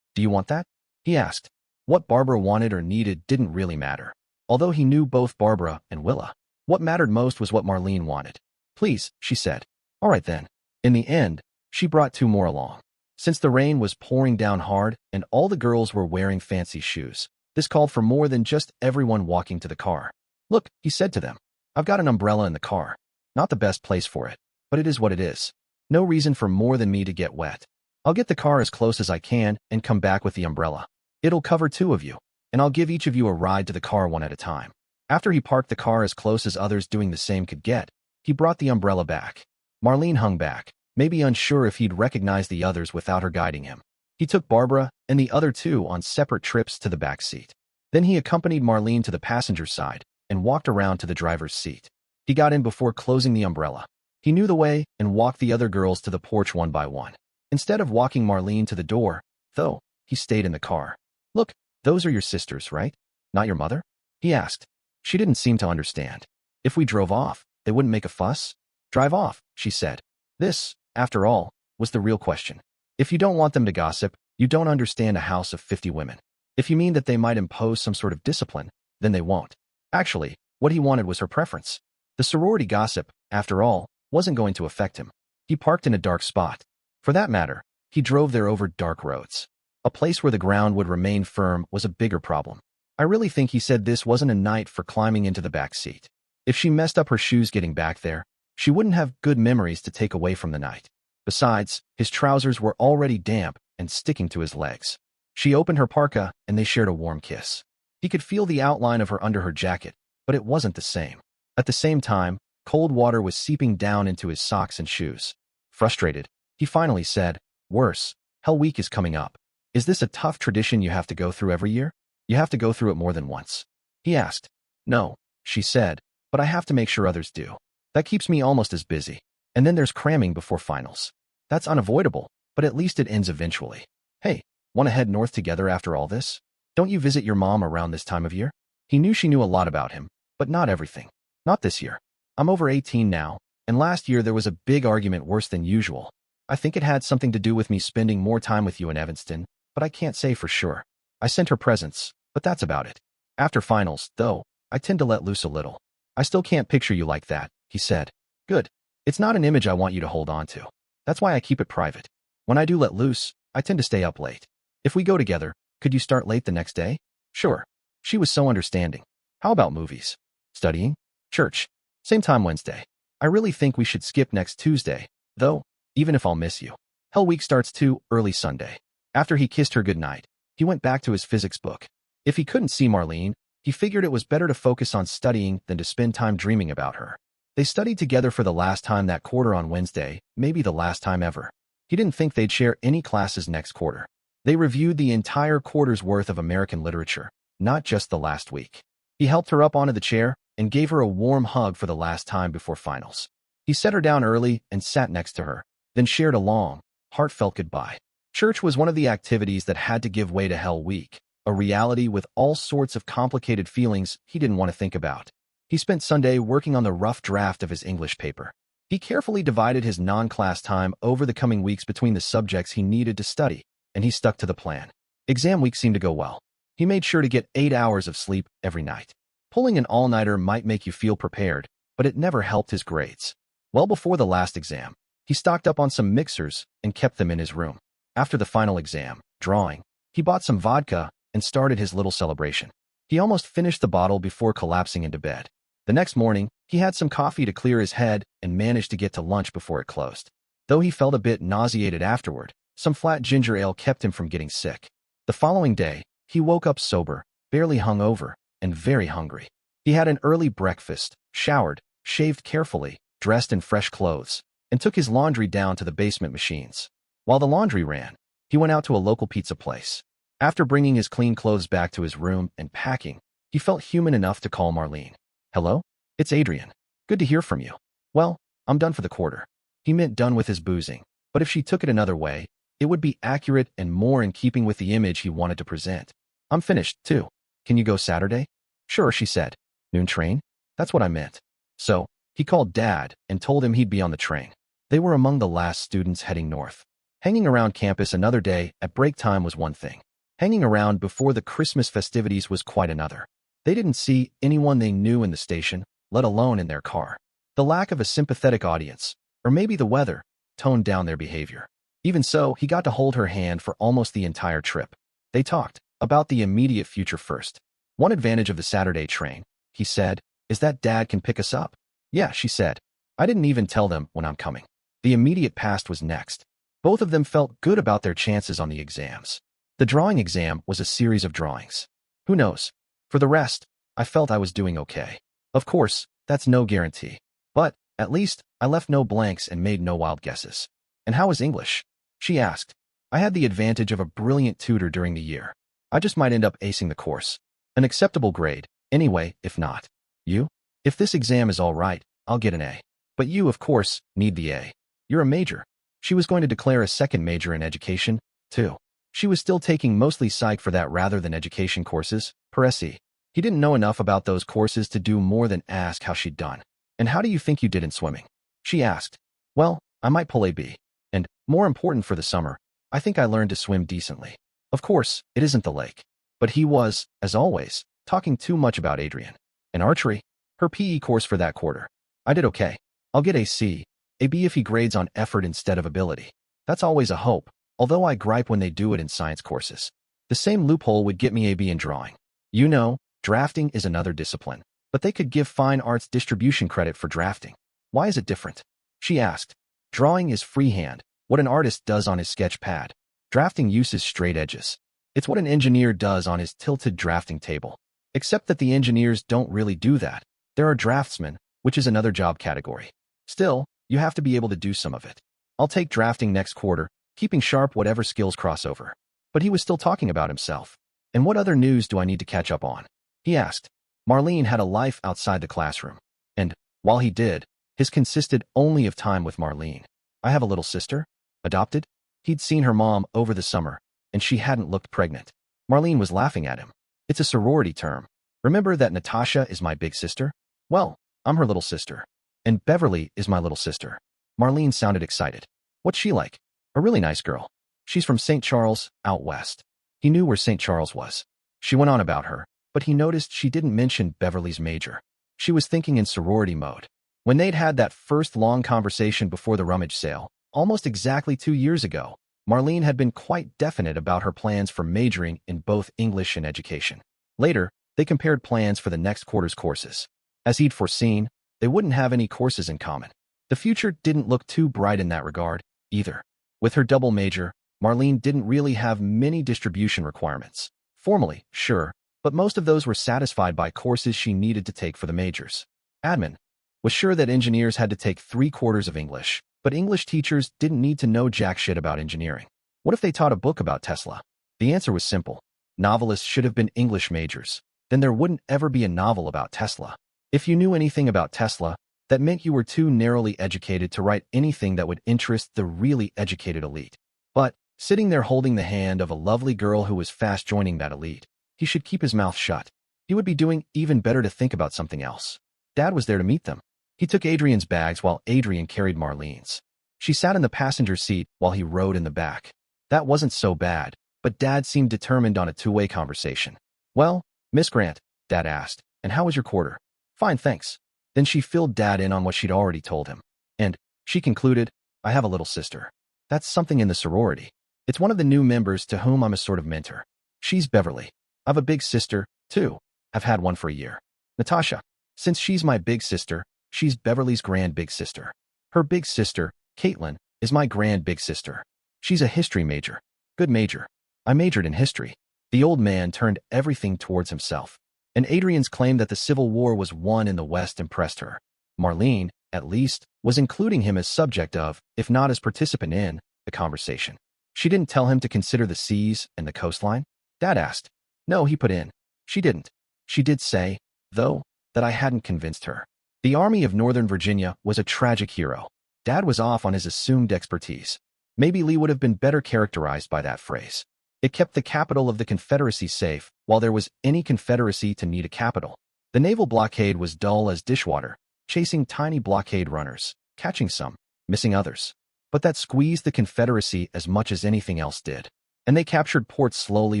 Do you want that? He asked. What Barbara wanted or needed didn't really matter. Although he knew both Barbara and Willa, what mattered most was what Marlene wanted. Please, she said. All right then. In the end, she brought two more along. Since the rain was pouring down hard and all the girls were wearing fancy shoes, this called for more than just everyone walking to the car. Look, he said to them. I've got an umbrella in the car. Not the best place for it, but it is what it is. No reason for more than me to get wet. I'll get the car as close as I can and come back with the umbrella. It'll cover two of you, and I'll give each of you a ride to the car one at a time. After he parked the car as close as others doing the same could get, he brought the umbrella back. Marlene hung back, maybe unsure if he'd recognize the others without her guiding him. He took Barbara and the other two on separate trips to the back seat. Then he accompanied Marlene to the passenger side and walked around to the driver's seat. He got in before closing the umbrella. He knew the way and walked the other girls to the porch one by one. Instead of walking Marlene to the door, though, he stayed in the car. "Look, those are your sisters, right? Not your mother?" he asked. She didn't seem to understand. "If we drove off, they wouldn't make a fuss?" "Drive off," she said. This, after all, was the real question. If you don't want them to gossip, you don't understand a house of 50 women. If you mean that they might impose some sort of discipline, then they won't. Actually, what he wanted was her preference. The sorority gossip, after all, wasn't going to affect him. He parked in a dark spot. For that matter, he drove there over dark roads. A place where the ground would remain firm was a bigger problem. I really think he said this wasn't a night for climbing into the back seat. If she messed up her shoes getting back there, she wouldn't have good memories to take away from the night. Besides, his trousers were already damp and sticking to his legs. She opened her parka and they shared a warm kiss. He could feel the outline of her under her jacket, but it wasn't the same. At the same time, cold water was seeping down into his socks and shoes. Frustrated, he finally said, "Worse, Hell Week is coming up. Is this a tough tradition you have to go through every year? You have to go through it more than once?" He asked. "No," she said, "but I have to make sure others do. That keeps me almost as busy. And then there's cramming before finals. That's unavoidable, but at least it ends eventually. Hey, want to head north together after all this? Don't you visit your mom around this time of year?" He knew she knew a lot about him, but not everything. "Not this year. I'm over 18 now, and last year there was a big argument worse than usual. I think it had something to do with me spending more time with you in Evanston, but I can't say for sure. I sent her presents, but that's about it. After finals, though, I tend to let loose a little. I still can't picture you like that," he said. "Good. It's not an image I want you to hold on to. That's why I keep it private. When I do let loose, I tend to stay up late. If we go together, could you start late the next day?" "Sure." She was so understanding. "How about movies? Studying? Church? Same time Wednesday. I really think we should skip next Tuesday, though, even if I'll miss you. Hell Week starts too early Sunday." After he kissed her goodnight, he went back to his physics book. If he couldn't see Marlene, he figured it was better to focus on studying than to spend time dreaming about her. They studied together for the last time that quarter on Wednesday, maybe the last time ever. He didn't think they'd share any classes next quarter. They reviewed the entire quarter's worth of American literature, not just the last week. He helped her up onto the chair and gave her a warm hug for the last time before finals. He set her down early and sat next to her, then shared a long, heartfelt goodbye. Church was one of the activities that had to give way to Hell Week, a reality with all sorts of complicated feelings he didn't want to think about. He spent Sunday working on the rough draft of his English paper. He carefully divided his non-class time over the coming weeks between the subjects he needed to study, and he stuck to the plan. Exam week seemed to go well. He made sure to get 8 hours of sleep every night. Pulling an all-nighter might make you feel prepared, but it never helped his grades. Well before the last exam, he stocked up on some mixers and kept them in his room. After the final exam, drawing, he bought some vodka and started his little celebration. He almost finished the bottle before collapsing into bed. The next morning, he had some coffee to clear his head and managed to get to lunch before it closed. Though he felt a bit nauseated afterward, some flat ginger ale kept him from getting sick. The following day, he woke up sober, barely hungover, and very hungry. He had an early breakfast, showered, shaved carefully, dressed in fresh clothes, and took his laundry down to the basement machines. While the laundry ran, he went out to a local pizza place. After bringing his clean clothes back to his room and packing, he felt human enough to call Marlene. "Hello? It's Adrian. Good to hear from you. Well, I'm done for the quarter." He meant done with his boozing, but if she took it another way, it would be accurate and more in keeping with the image he wanted to present. "I'm finished, too. Can you go Saturday?" "Sure," she said. "Noon train?" "That's what I meant." So, he called Dad and told him he'd be on the train. They were among the last students heading north. Hanging around campus another day at break time was one thing. Hanging around before the Christmas festivities was quite another. They didn't see anyone they knew in the station, let alone in their car. The lack of a sympathetic audience, or maybe the weather, toned down their behavior. Even so, he got to hold her hand for almost the entire trip. They talked about the immediate future first. "One advantage of the Saturday train," he said, "is that Dad can pick us up." "Yeah," she said. "I didn't even tell them when I'm coming." The immediate past was next. Both of them felt good about their chances on the exams. The drawing exam was a series of drawings. Who knows? For the rest, I felt I was doing okay. Of course, that's no guarantee. But, at least, I left no blanks and made no wild guesses. "And how was English?" she asked. "I had the advantage of a brilliant tutor during the year. I just might end up acing the course." An acceptable grade. Anyway, if not. You? If this exam is all right, I'll get an A. But you, of course, need the A. You're a major. She was going to declare a second major in education, too. She was still taking mostly psych for that rather than education courses, per SE. He didn't know enough about those courses to do more than ask how she'd done. And how do you think you did in swimming? She asked. Well, I might pull a B. And, more important for the summer, I think I learned to swim decently. Of course, it isn't the lake. But he was, as always, talking too much about Adrian. And archery? Her PE course for that quarter. I did okay. I'll get a C, a B if he grades on effort instead of ability. That's always a hope, although I gripe when they do it in science courses. The same loophole would get me a B in drawing. You know, drafting is another discipline, but they could give fine arts distribution credit for drafting. Why is it different? She asked. Drawing is freehand, what an artist does on his sketch pad. Drafting uses straight edges. It's what an engineer does on his tilted drafting table. Except that the engineers don't really do that. There are draftsmen, which is another job category. Still, you have to be able to do some of it. I'll take drafting next quarter, keeping sharp whatever skills cross over. But he was still talking about himself. And what other news do I need to catch up on? He asked. Marlene had a life outside the classroom. And, while he did, his consisted only of time with Marlene. I have a little sister? Adopted? He'd seen her mom over the summer, and she hadn't looked pregnant. Marlene was laughing at him. It's a sorority term. Remember that Natasha is my big sister? Well, I'm her little sister. And Beverly is my little sister. Marlene sounded excited. What's she like? A really nice girl. She's from St. Charles, out west. He knew where St. Charles was. She went on about her, but he noticed she didn't mention Beverly's major. She was thinking in sorority mode. When they'd had that first long conversation before the rummage sale, almost exactly 2 years ago, Marlene had been quite definite about her plans for majoring in both English and education. Later, they compared plans for the next quarter's courses. As he'd foreseen, they wouldn't have any courses in common. The future didn't look too bright in that regard, either. With her double major, Marlene didn't really have many distribution requirements. Formally, sure, but most of those were satisfied by courses she needed to take for the majors. Admin was sure that engineers had to take 3/4 of English, but English teachers didn't need to know jack shit about engineering. What if they taught a book about Tesla? The answer was simple. Novelists should have been English majors. Then there wouldn't ever be a novel about Tesla. If you knew anything about Tesla, that meant you were too narrowly educated to write anything that would interest the really educated elite. But, sitting there holding the hand of a lovely girl who was fast joining that elite, he should keep his mouth shut. He would be doing even better to think about something else. Dad was there to meet them. He took Adrian's bags while Adrian carried Marlene's. She sat in the passenger seat while he rode in the back. That wasn't so bad, but Dad seemed determined on a two-way conversation. Well, Miss Grant, Dad asked, and how was your quarter? Fine, thanks. Then she filled Dad in on what she'd already told him. And, she concluded, I have a little sister. That's something in the sorority. It's one of the new members to whom I'm a sort of mentor. She's Beverly. I've a big sister, too. I've had one for a year. Natasha. Since she's my big sister, she's Beverly's grand big sister. Her big sister, Caitlin, is my grand big sister. She's a history major. Good major. I majored in history. The old man turned everything towards himself. And Adrian's claim that the Civil War was won in the West impressed her. Marlene, at least, was including him as subject of, if not as participant in, the conversation. She didn't tell him to consider the seas and the coastline? Dad asked. No, he put in. She didn't. She did say, though, that I hadn't convinced her. The Army of Northern Virginia was a tragic hero. Dad was off on his assumed expertise. Maybe Lee would have been better characterized by that phrase. It kept the capital of the Confederacy safe, while there was any Confederacy to need a capital. The naval blockade was dull as dishwater, chasing tiny blockade runners, catching some, missing others. But that squeezed the Confederacy as much as anything else did. And they captured ports slowly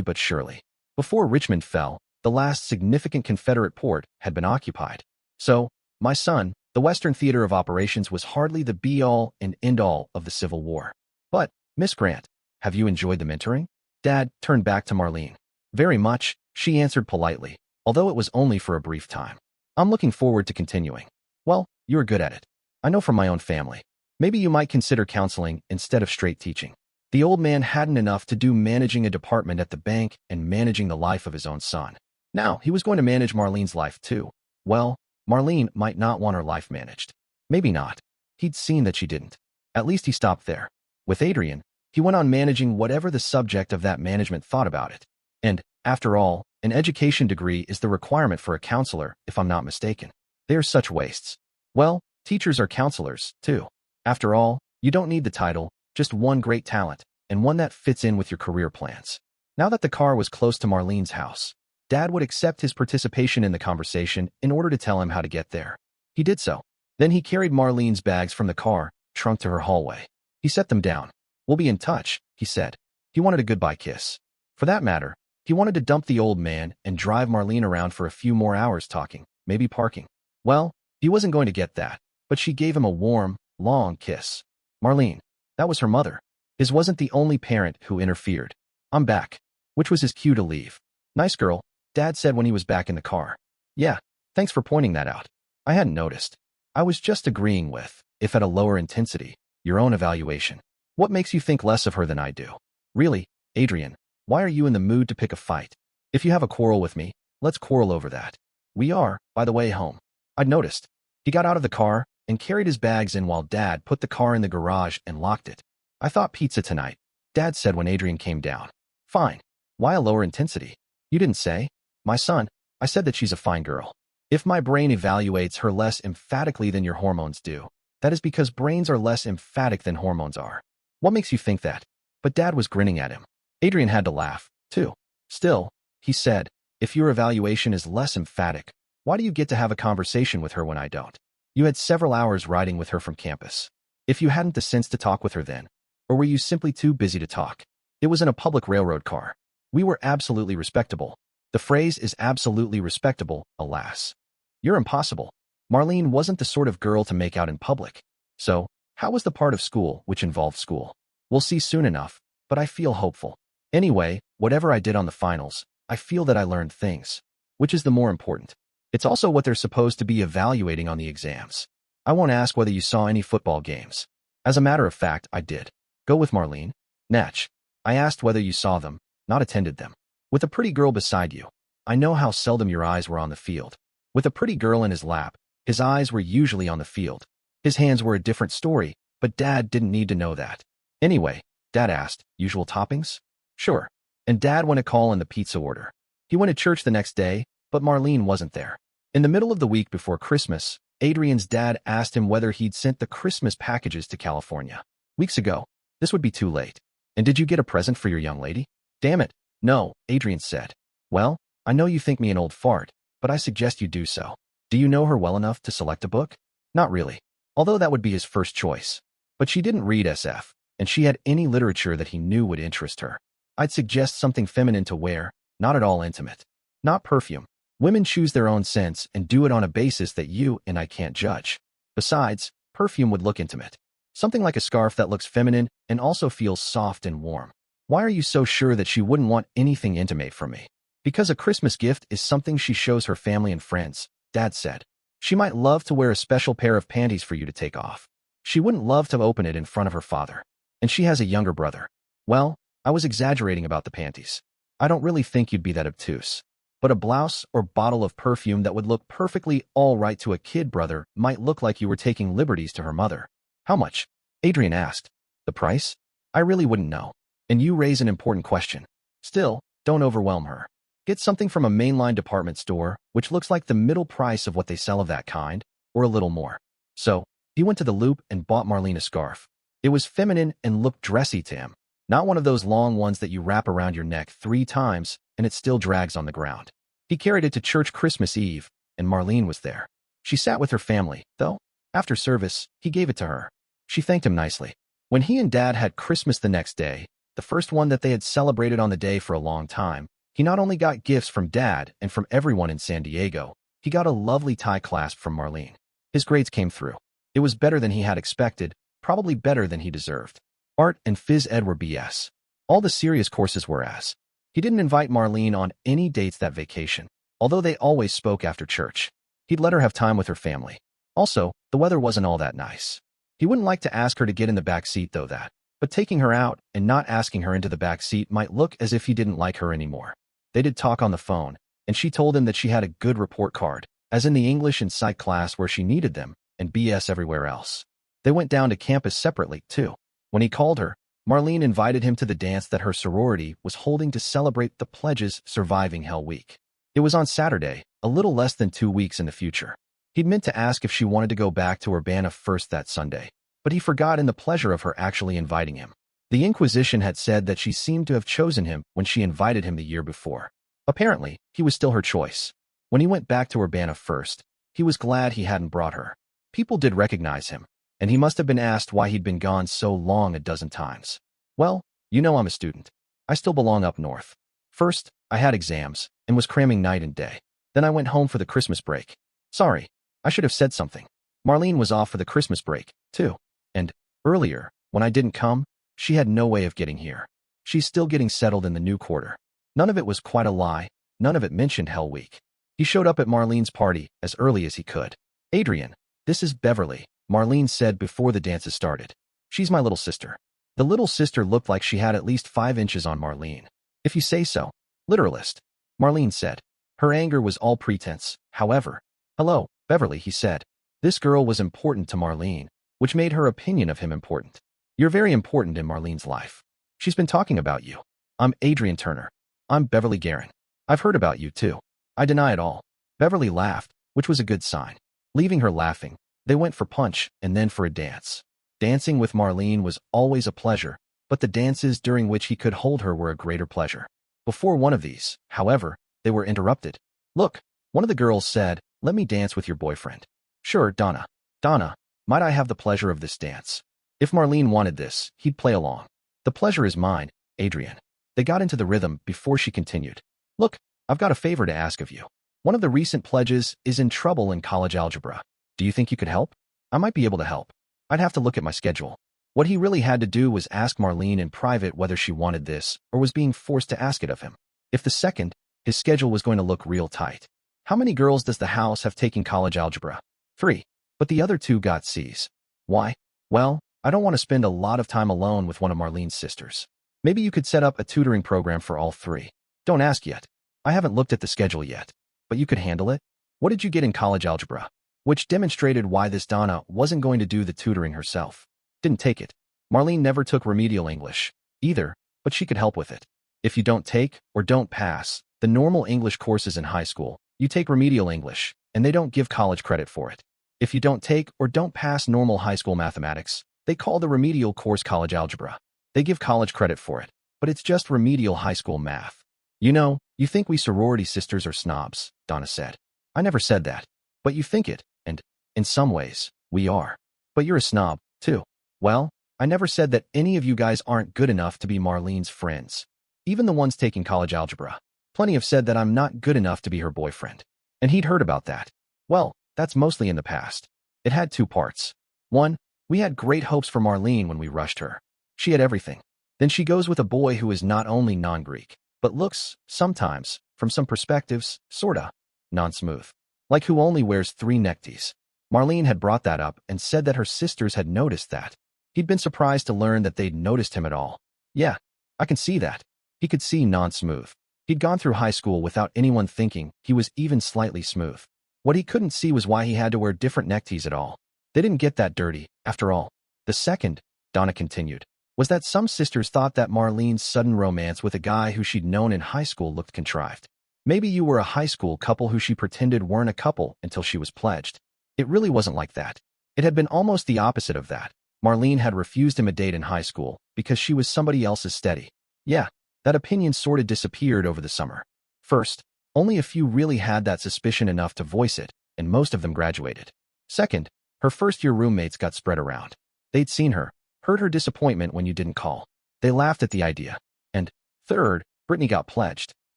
but surely. Before Richmond fell, the last significant Confederate port had been occupied. So, my son, the Western theater of operations was hardly the be-all and end-all of the Civil War. But, Miss Grant, have you enjoyed the mentoring? Dad turned back to Marlene. Very much, she answered politely, although it was only for a brief time. I'm looking forward to continuing. Well, you're good at it. I know from my own family. Maybe you might consider counseling instead of straight teaching. The old man hadn't enough to do managing a department at the bank and managing the life of his own son. Now, he was going to manage Marlene's life too. Well, Marlene might not want her life managed. Maybe not. He'd seen that she didn't. At least he stopped there. With Adrian, he went on managing whatever the subject of that management thought about it. And, after all, An education degree is the requirement for a counselor, if I'm not mistaken. They are such wastes. Well, teachers are counselors, too. After all, you don't need the title, just one great talent, and one that fits in with your career plans. Now that the car was close to Marlene's house, Dad would accept his participation in the conversation in order to tell him how to get there. He did so. Then he carried Marlene's bags from the car, trunk to her hallway. He set them down. "We'll be in touch," he said. He wanted a goodbye kiss. For that matter, he wanted to dump the old man and drive Marlene around for a few more hours talking, maybe parking. Well, he wasn't going to get that, but she gave him a warm, long kiss. Marlene. That was her mother. His wasn't the only parent who interfered. "I'm back," which was his cue to leave. "Nice girl," Dad said when he was back in the car. "Yeah, thanks for pointing that out. I hadn't noticed. I was just agreeing with, if at a lower intensity, your own evaluation. What makes you think less of her than I do? Really, Adrian, why are you in the mood to pick a fight? If you have a quarrel with me, let's quarrel over that. We are, by the way, home." I'd noticed. He got out of the car and carried his bags in while Dad put the car in the garage and locked it. "I thought pizza tonight," Dad said when Adrian came down. "Fine. Why a lower intensity? You didn't say." "My son, I said that she's a fine girl. If my brain evaluates her less emphatically than your hormones do, that is because brains are less emphatic than hormones are." "What makes you think that?" But Dad was grinning at him. Adrian had to laugh, too. "Still," he said, "if your evaluation is less emphatic, why do you get to have a conversation with her when I don't? You had several hours riding with her from campus. If you hadn't the sense to talk with her then, or were you simply too busy to talk? It was in a public railroad car. We were absolutely respectable. The phrase is absolutely respectable, alas. You're impossible. Marlene wasn't the sort of girl to make out in public. So, how was the part of school which involved school? We'll see soon enough, but I feel hopeful. Anyway, whatever I did on the finals, I feel that I learned things. Which is the more important. It's also what they're supposed to be evaluating on the exams. I won't ask whether you saw any football games. As a matter of fact, I did. Go with Marlene. Natch. I asked whether you saw them, not attended them. With a pretty girl beside you. I know how seldom your eyes were on the field. With a pretty girl in his lap, his eyes were usually on the field. His hands were a different story, but Dad didn't need to know that. Anyway, Dad asked, usual toppings? Sure. And Dad went to call in the pizza order. He went to church the next day, but Marlene wasn't there. In the middle of the week before Christmas, Adrian's dad asked him whether he'd sent the Christmas packages to California. Weeks ago. This would be too late. And did you get a present for your young lady? Damn it. No, Adrian said. Well, I know you think me an old fart, but I suggest you do so. Do you know her well enough to select a book? Not really. Although that would be his first choice. But she didn't read SF, and she had any literature that he knew would interest her. I'd suggest something feminine to wear, not at all intimate. Not perfume. Women choose their own scents and do it on a basis that you and I can't judge. Besides, perfume would look intimate. Something like a scarf that looks feminine and also feels soft and warm. Why are you so sure that she wouldn't want anything intimate from me? Because a Christmas gift is something she shows her family and friends, Dad said. She might love to wear a special pair of panties for you to take off. She wouldn't love to open it in front of her father. And she has a younger brother. Well, I was exaggerating about the panties. I don't really think you'd be that obtuse. But a blouse or bottle of perfume that would look perfectly all right to a kid brother might look like you were taking liberties to her mother. How much? Adrian asked. The price? I really wouldn't know. And you raise an important question. Still, don't overwhelm her. Get something from a mainline department store, which looks like the middle price of what they sell of that kind, or a little more. So, he went to the Loop and bought Marlene a scarf. It was feminine and looked dressy to him. Not one of those long ones that you wrap around your neck 3 times and it still drags on the ground. He carried it to church Christmas Eve, and Marlene was there. She sat with her family, though. After service, he gave it to her. She thanked him nicely. When he and Dad had Christmas the next day, the first one that they had celebrated on the day for a long time, he not only got gifts from Dad and from everyone in San Diego, he got a lovely tie clasp from Marlene. His grades came through. It was better than he had expected, probably better than he deserved. Art and phys ed were BS. All the serious courses were ass. He didn't invite Marlene on any dates that vacation, although they always spoke after church. He'd let her have time with her family. Also, the weather wasn't all that nice. He wouldn't like to ask her to get in the back seat though that, but taking her out and not asking her into the back seat might look as if he didn't like her anymore. They did talk on the phone, and she told him that she had a good report card, as in the English and Psych class where she needed them, and BS everywhere else. They went down to campus separately, too. When he called her, Marlene invited him to the dance that her sorority was holding to celebrate the pledge's surviving Hell Week. It was on Saturday, a little less than 2 weeks in the future. He'd meant to ask if she wanted to go back to Urbana first that Sunday, but he forgot in the pleasure of her actually inviting him. The Inquisition had said that she seemed to have chosen him when she invited him the year before. Apparently, he was still her choice. When he went back to Urbana first, he was glad he hadn't brought her. People did recognize him, and he must have been asked why he'd been gone so long a dozen times. Well, you know I'm a student. I still belong up north. First, I had exams and was cramming night and day. Then I went home for the Christmas break. Sorry, I should have said something. Marlene was off for the Christmas break, too. And earlier, when I didn't come, she had no way of getting here. She's still getting settled in the new quarter. None of it was quite a lie. None of it mentioned Hell Week. He showed up at Marlene's party as early as he could. Adrian, this is Beverly, Marlene said before the dances started. She's my little sister. The little sister looked like she had at least 5 inches on Marlene. If you say so. Literalist. Marlene said. Her anger was all pretense, however. Hello, Beverly, he said. This girl was important to Marlene, which made her opinion of him important. You're very important in Marlene's life. She's been talking about you. I'm Adrian Turner. I'm Beverly Guerin. I've heard about you, too. I deny it all. Beverly laughed, which was a good sign. Leaving her laughing, they went for punch and then for a dance. Dancing with Marlene was always a pleasure, but the dances during which he could hold her were a greater pleasure. Before one of these, however, they were interrupted. Look, one of the girls said, let me dance with your boyfriend. Sure, Donna. Donna, might I have the pleasure of this dance? If Marlene wanted this, he'd play along. The pleasure is mine, Adrian. They got into the rhythm before she continued. Look, I've got a favor to ask of you. One of the recent pledges is in trouble in college algebra. Do you think you could help? I might be able to help. I'd have to look at my schedule. What he really had to do was ask Marlene in private whether she wanted this or was being forced to ask it of him. If the second, his schedule was going to look real tight. How many girls does the house have taken college algebra? 3. But the other 2 got C's. Why? Well, I don't want to spend a lot of time alone with one of Marlene's sisters. Maybe you could set up a tutoring program for all 3. Don't ask yet. I haven't looked at the schedule yet. But you could handle it? What did you get in college algebra? Which demonstrated why this Donna wasn't going to do the tutoring herself. Didn't take it. Marlene never took remedial English, either, but she could help with it. If you don't take, or don't pass, the normal English courses in high school, you take remedial English, and they don't give college credit for it. If you don't take or don't pass normal high school mathematics, they call the remedial course college algebra. They give college credit for it, but it's just remedial high school math. You know, you think we sorority sisters are snobs, Donna said. I never said that. But you think it, and, in some ways, we are. But you're a snob, too. Well, I never said that any of you guys aren't good enough to be Marlene's friends. Even the ones taking college algebra. Plenty have said that I'm not good enough to be her boyfriend. And he'd heard about that. Well, that's mostly in the past. It had 2 parts. 1, we had great hopes for Marlene when we rushed her. She had everything. Then she goes with a boy who is not only non-Greek, but looks, sometimes, from some perspectives, sorta, non-smooth. Like who only wears 3 neckties. Marlene had brought that up and said that her sisters had noticed that. He'd been surprised to learn that they'd noticed him at all. Yeah, I can see that. He could see non-smooth. He'd gone through high school without anyone thinking he was even slightly smooth. What he couldn't see was why he had to wear different neckties at all. They didn't get that dirty, after all. The second, Donna continued, was that some sisters thought that Marlene's sudden romance with a guy who she'd known in high school looked contrived. Maybe you were a high school couple who she pretended weren't a couple until she was pledged. It really wasn't like that. It had been almost the opposite of that. Marlene had refused him a date in high school because she was somebody else's steady. Yeah, that opinion sort of disappeared over the summer. First, only a few really had that suspicion enough to voice it, and most of them graduated. Second, her first-year roommates got spread around. They'd seen her, heard her disappointment when you didn't call. They laughed at the idea. And third, Brittany got pledged.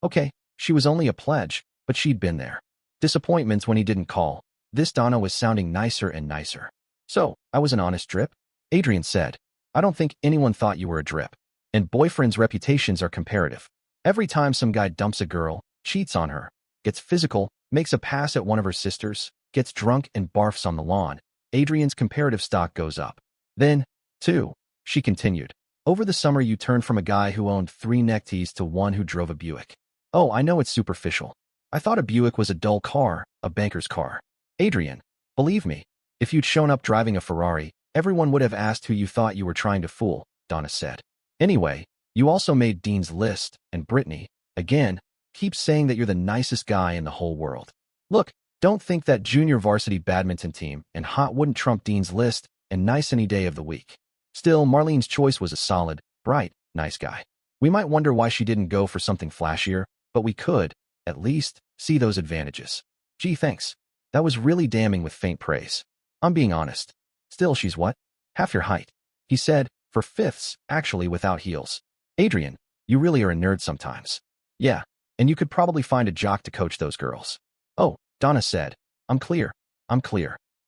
Okay, she was only a pledge, but she'd been there. Disappointments when he didn't call. This Donna was sounding nicer and nicer. So, I was an honest drip? Adrian said. I don't think anyone thought you were a drip. And boyfriends' reputations are comparative. Every time some guy dumps a girl, cheats on her, gets physical, makes a pass at one of her sisters, gets drunk and barfs on the lawn, Adrian's comparative stock goes up. Then, too, she continued, over the summer you turned from a guy who owned 3 neckties to one who drove a Buick. Oh, I know it's superficial. I thought a Buick was a dull car, a banker's car. Adrian, believe me, if you'd shown up driving a Ferrari, everyone would have asked who you thought you were trying to fool. Donna said. Anyway, you also made Dean's list, and Brittany, again, keeps saying that you're the nicest guy in the whole world. Look, don't think that junior varsity badminton team and hot wouldn't trump Dean's list and nice any day of the week. Still, Marlene's choice was a solid, bright, nice guy. We might wonder why she didn't go for something flashier, but we could, at least, see those advantages. Gee, thanks. That was really damning with faint praise. I'm being honest. Still, she's what? Half your height. He said, for fifths, actually without heels. Adrian, you really are a nerd sometimes. Yeah, and you could probably find a jock to coach those girls. Oh, Donna said, I'm clear.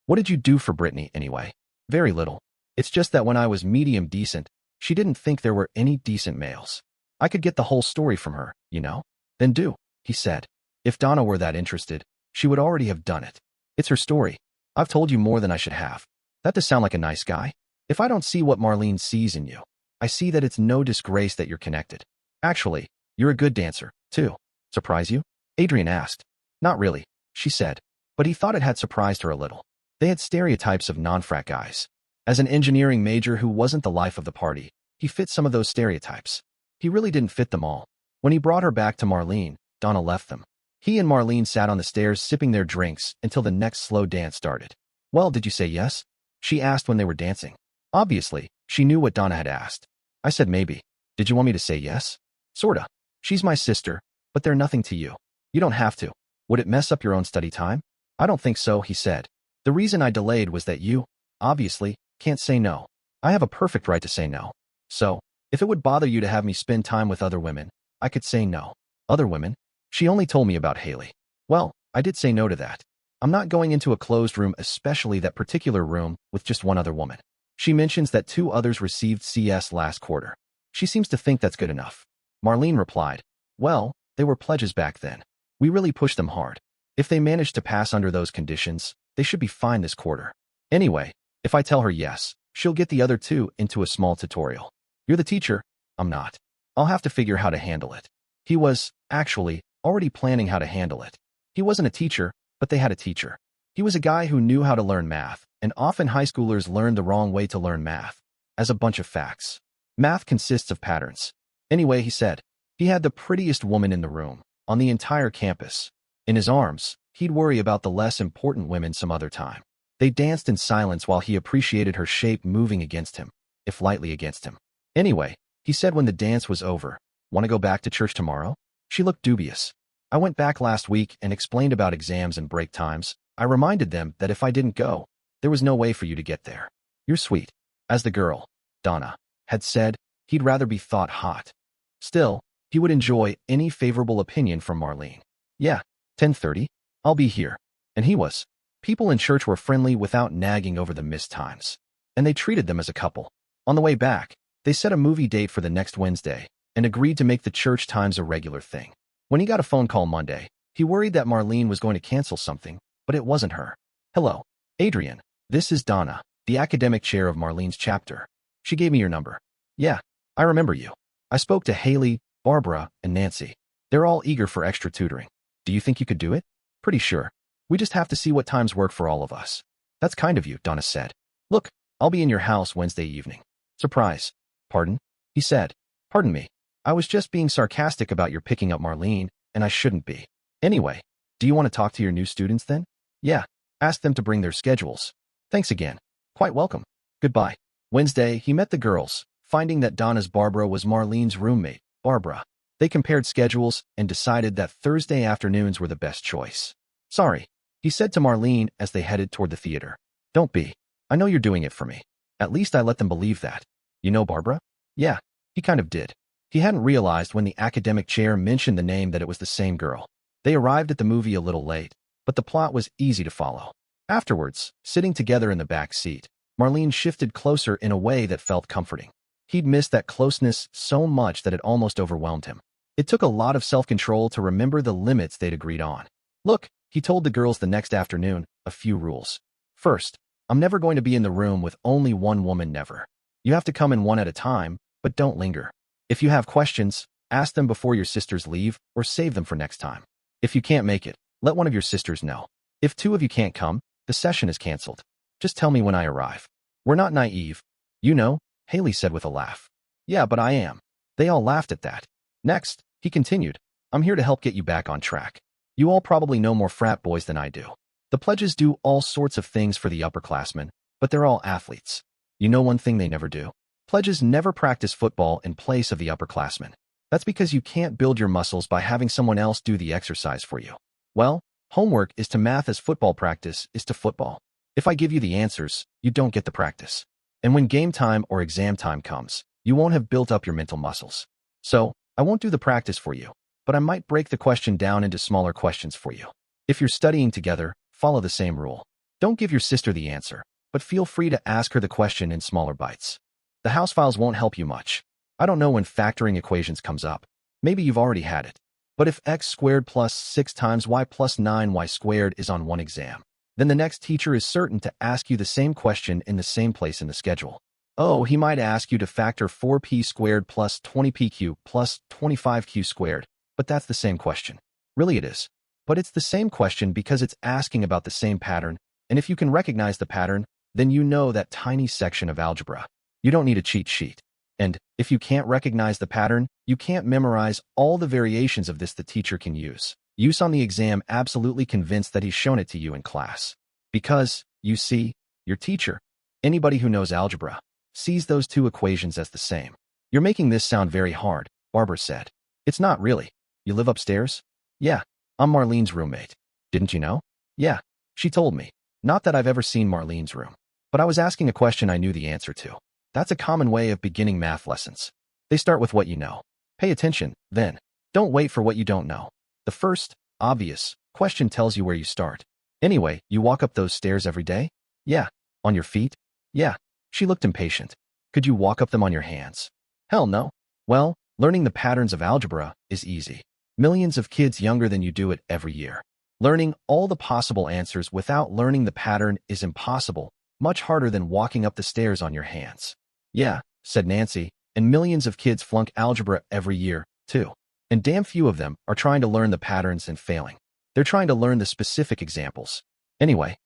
What did you do for Brittany anyway? Very little. It's just that when I was medium decent, she didn't think there were any decent males. I could get the whole story from her, you know? Then do, he said. If Donna were that interested, she would already have done it. It's her story. I've told you more than I should have. That does sound like a nice guy. If I don't see what Marlene sees in you, I see that it's no disgrace that you're connected. Actually, you're a good dancer, too. Surprise you? Adrian asked. Not really, she said, but he thought it had surprised her a little. They had stereotypes of non-frat guys. As an engineering major who wasn't the life of the party, he fit some of those stereotypes. He really didn't fit them all. When he brought her back to Marlene, Donna left them. He and Marlene sat on the stairs sipping their drinks until the next slow dance started. Well, did you say yes? She asked when they were dancing. Obviously, she knew what Donna had asked. I said maybe. Did you want me to say yes? Sorta. She's my sister, but they're nothing to you. You don't have to. Would it mess up your own study time? I don't think so, he said. The reason I delayed was that you, obviously, can't say no. I have a perfect right to say no. So, if it would bother you to have me spend time with other women, I could say no. Other women? She only told me about Haley. Well, I did say no to that. I'm not going into a closed room, especially that particular room, with just one other woman. She mentions that 2 others received CS last quarter. She seems to think that's good enough. Marlene replied, well, they were pledges back then. We really pushed them hard. If they managed to pass under those conditions, they should be fine this quarter. Anyway, if I tell her yes, she'll get the other 2 into a small tutorial. You're the teacher. I'm not. I'll have to figure how to handle it. He was, actually, already planning how to handle it. He wasn't a teacher, but they had a teacher. He was a guy who knew how to learn math, and often high schoolers learn the wrong way to learn math, as a bunch of facts. Math consists of patterns. Anyway, he said, he had the prettiest woman in the room, on the entire campus. In his arms, he'd worry about the less important women some other time. They danced in silence while he appreciated her shape moving against him, if lightly against him. Anyway, he said when the dance was over, want to go back to church tomorrow? She looked dubious. I went back last week and explained about exams and break times. I reminded them that if I didn't go, there was no way for you to get there. You're sweet. As the girl, Donna, had said, he'd rather be thought hot. Still, he would enjoy any favorable opinion from Marlene. Yeah, 10:30. I'll be here. And he was. People in church were friendly without nagging over the missed times. And they treated them as a couple. On the way back, they set a movie date for the next Wednesday and agreed to make the church times a regular thing. When he got a phone call Monday, he worried that Marlene was going to cancel something, but it wasn't her. Hello, Adrian. This is Donna, the academic chair of Marlene's chapter. She gave me your number. Yeah, I remember you. I spoke to Haley, Barbara, and Nancy. They're all eager for extra tutoring. Do you think you could do it? Pretty sure. We just have to see what times work for all of us. That's kind of you, Donna said. Look, I'll be in your house Wednesday evening. Surprise. Pardon? He said. Pardon me. I was just being sarcastic about your picking up Marlene, and I shouldn't be. Anyway, do you want to talk to your new students then? Yeah. Ask them to bring their schedules. Thanks again. Quite welcome. Goodbye. Wednesday, he met the girls, finding that Donna's Barbara was Marlene's roommate, Barbara. They compared schedules and decided that Thursday afternoons were the best choice. Sorry, he said to Marlene as they headed toward the theater. Don't be. I know you're doing it for me. At least I let them believe that. You know Barbara? Yeah, he kind of did. He hadn't realized when the academic chair mentioned the name that it was the same girl. They arrived at the movie a little late, but the plot was easy to follow. Afterwards, sitting together in the back seat, Marlene shifted closer in a way that felt comforting. He'd missed that closeness so much that it almost overwhelmed him. It took a lot of self-control to remember the limits they'd agreed on. Look, he told the girls the next afternoon, a few rules. First, I'm never going to be in the room with only one woman, never. You have to come in one at a time, but don't linger. If you have questions, ask them before your sisters leave or save them for next time. If you can't make it, let one of your sisters know. If 2 of you can't come, the session is canceled. Just tell me when I arrive. We're not naive. You know, Haley said with a laugh. Yeah, but I am. They all laughed at that. Next, he continued, I'm here to help get you back on track. You all probably know more frat boys than I do. The pledges do all sorts of things for the upperclassmen, but they're all athletes. You know one thing they never do? Pledges never practice football in place of the upperclassmen. That's because you can't build your muscles by having someone else do the exercise for you. Well, homework is to math as football practice is to football. If I give you the answers, you don't get the practice. And when game time or exam time comes, you won't have built up your mental muscles. So, I won't do the practice for you, but I might break the question down into smaller questions for you. If you're studying together, follow the same rule. Don't give your sister the answer, but feel free to ask her the question in smaller bites. The house files won't help you much. I don't know when factoring equations comes up. Maybe you've already had it. But if x squared plus 6 times y plus 9y squared is on one exam, then the next teacher is certain to ask you the same question in the same place in the schedule. Oh, he might ask you to factor 4p squared plus 20pq plus 25q squared, but that's the same question. Really it is. But it's the same question because it's asking about the same pattern, and if you can recognize the pattern, then you know that tiny section of algebra. You don't need a cheat sheet. And if you can't recognize the pattern, you can't memorize all the variations of this the teacher can use. Use on the exam absolutely convinced that he's shown it to you in class. Because, you see, your teacher, anybody who knows algebra, sees those two equations as the same. You're making this sound very hard, Barbara said. It's not really. You live upstairs? Yeah, I'm Marlene's roommate. Didn't you know? Yeah, she told me. Not that I've ever seen Marlene's room. But I was asking a question I knew the answer to. That's a common way of beginning math lessons. They start with what you know. Pay attention, then. Don't wait for what you don't know. The first, obvious, question tells you where you start. Anyway, you walk up those stairs every day? Yeah. On your feet? Yeah. She looked impatient. Could you walk up them on your hands? Hell no. Well, learning the patterns of algebra is easy. Millions of kids younger than you do it every year. Learning all the possible answers without learning the pattern is impossible, much harder than walking up the stairs on your hands. Yeah, said Nancy, and millions of kids flunk algebra every year, too. And damn few of them are trying to learn the patterns and failing. They're trying to learn the specific examples. Anyway,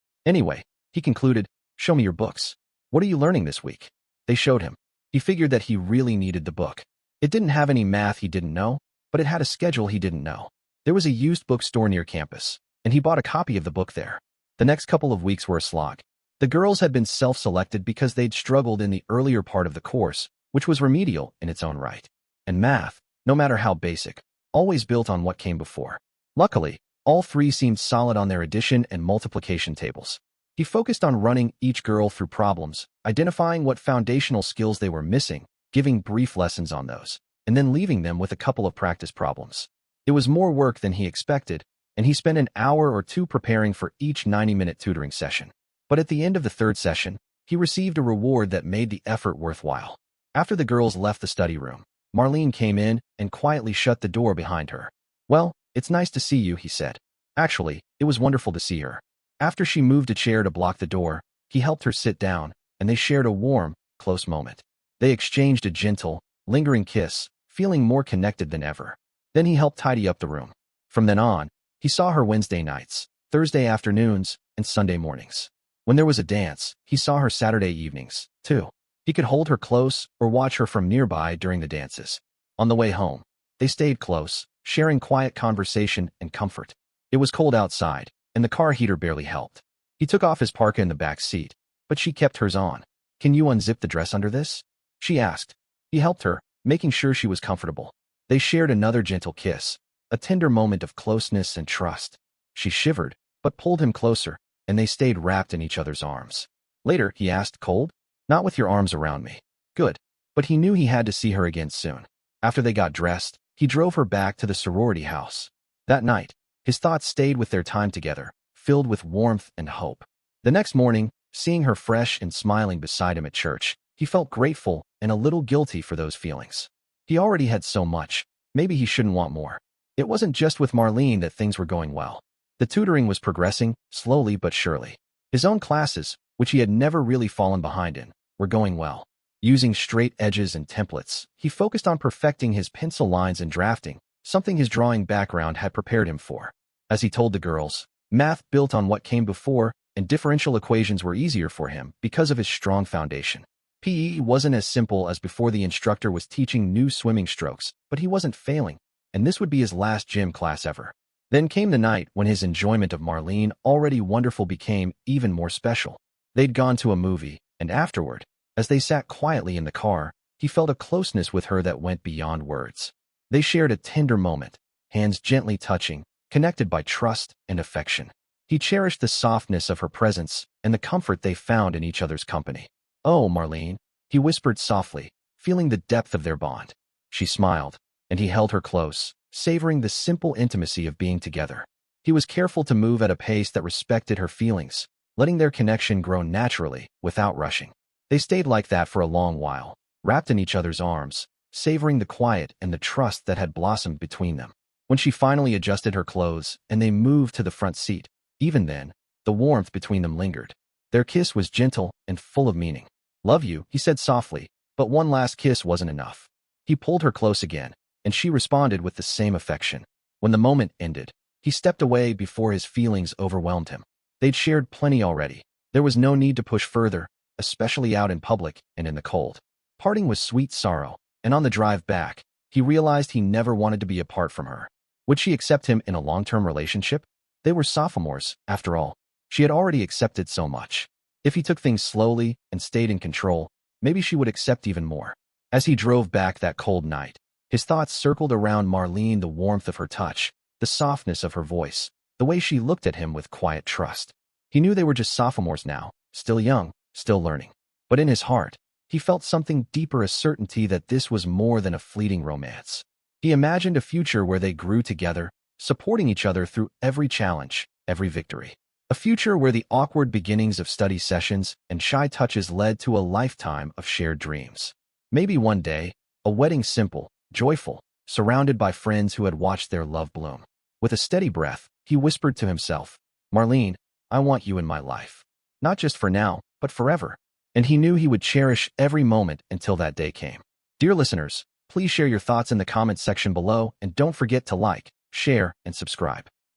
he concluded, show me your books. What are you learning this week? They showed him. He figured that he really needed the book. It didn't have any math he didn't know, but it had a schedule he didn't know. There was a used bookstore near campus, and he bought a copy of the book there. The next couple of weeks were a slog. The girls had been self-selected because they'd struggled in the earlier part of the course, which was remedial in its own right. And math, no matter how basic, always built on what came before. Luckily, all three seemed solid on their addition and multiplication tables. He focused on running each girl through problems, identifying what foundational skills they were missing, giving brief lessons on those, and then leaving them with a couple of practice problems. It was more work than he expected, and he spent an hour or two preparing for each 90-minute tutoring session. But at the end of the third session, he received a reward that made the effort worthwhile. After the girls left the study room, Marlene came in and quietly shut the door behind her. Well, it's nice to see you, he said. Actually, it was wonderful to see her. After she moved a chair to block the door, he helped her sit down, and they shared a warm, close moment. They exchanged a gentle, lingering kiss, feeling more connected than ever. Then he helped tidy up the room. From then on, he saw her Wednesday nights, Thursday afternoons, and Sunday mornings. When there was a dance, he saw her Saturday evenings, too. He could hold her close or watch her from nearby during the dances. On the way home, they stayed close, sharing quiet conversation and comfort. It was cold outside, and the car heater barely helped. He took off his parka in the back seat, but she kept hers on. Can you unzip the dress under this? She asked. He helped her, making sure she was comfortable. They shared another gentle kiss, a tender moment of closeness and trust. She shivered, but pulled him closer, and they stayed wrapped in each other's arms. Later, he asked, cold? Not with your arms around me. Good. But he knew he had to see her again soon. After they got dressed, he drove her back to the sorority house. That night, his thoughts stayed with their time together, filled with warmth and hope. The next morning, seeing her fresh and smiling beside him at church, he felt grateful and a little guilty for those feelings. He already had so much. Maybe he shouldn't want more. It wasn't just with Marlene that things were going well. The tutoring was progressing, slowly but surely. His own classes, which he had never really fallen behind in, were going well. Using straight edges and templates, he focused on perfecting his pencil lines and drafting, something his drawing background had prepared him for. As he told the girls, math built on what came before, and differential equations were easier for him because of his strong foundation. PE wasn't as simple as before. The instructor was teaching new swimming strokes, but he wasn't failing, and this would be his last gym class ever. Then came the night when his enjoyment of Marlene, already wonderful, became even more special. They'd gone to a movie, and afterward, as they sat quietly in the car, he felt a closeness with her that went beyond words. They shared a tender moment, hands gently touching, connected by trust and affection. He cherished the softness of her presence and the comfort they found in each other's company. "Oh, Marlene," he whispered softly, feeling the depth of their bond. She smiled, and he held her close, savoring the simple intimacy of being together. He was careful to move at a pace that respected her feelings, letting their connection grow naturally without rushing. They stayed like that for a long while, wrapped in each other's arms, savoring the quiet and the trust that had blossomed between them. When she finally adjusted her clothes and they moved to the front seat, even then, the warmth between them lingered. Their kiss was gentle and full of meaning. "Love you," he said softly, but one last kiss wasn't enough. He pulled her close again, and she responded with the same affection. When the moment ended, he stepped away before his feelings overwhelmed him. They'd shared plenty already. There was no need to push further, especially out in public and in the cold. Parting was sweet sorrow, and on the drive back, he realized he never wanted to be apart from her. Would she accept him in a long-term relationship? They were sophomores, after all. She had already accepted so much. If he took things slowly and stayed in control, maybe she would accept even more. As he drove back that cold night, his thoughts circled around Marlene, the warmth of her touch, the softness of her voice, the way she looked at him with quiet trust. He knew they were just sophomores now, still young, still learning. But in his heart, he felt something deeper, a certainty that this was more than a fleeting romance. He imagined a future where they grew together, supporting each other through every challenge, every victory. A future where the awkward beginnings of study sessions and shy touches led to a lifetime of shared dreams. Maybe one day, a wedding, simple, joyful, surrounded by friends who had watched their love bloom. With a steady breath, he whispered to himself, "Marlene, I want you in my life. Not just for now, but forever." And he knew he would cherish every moment until that day came. Dear listeners, please share your thoughts in the comments section below, and don't forget to like, share, and subscribe.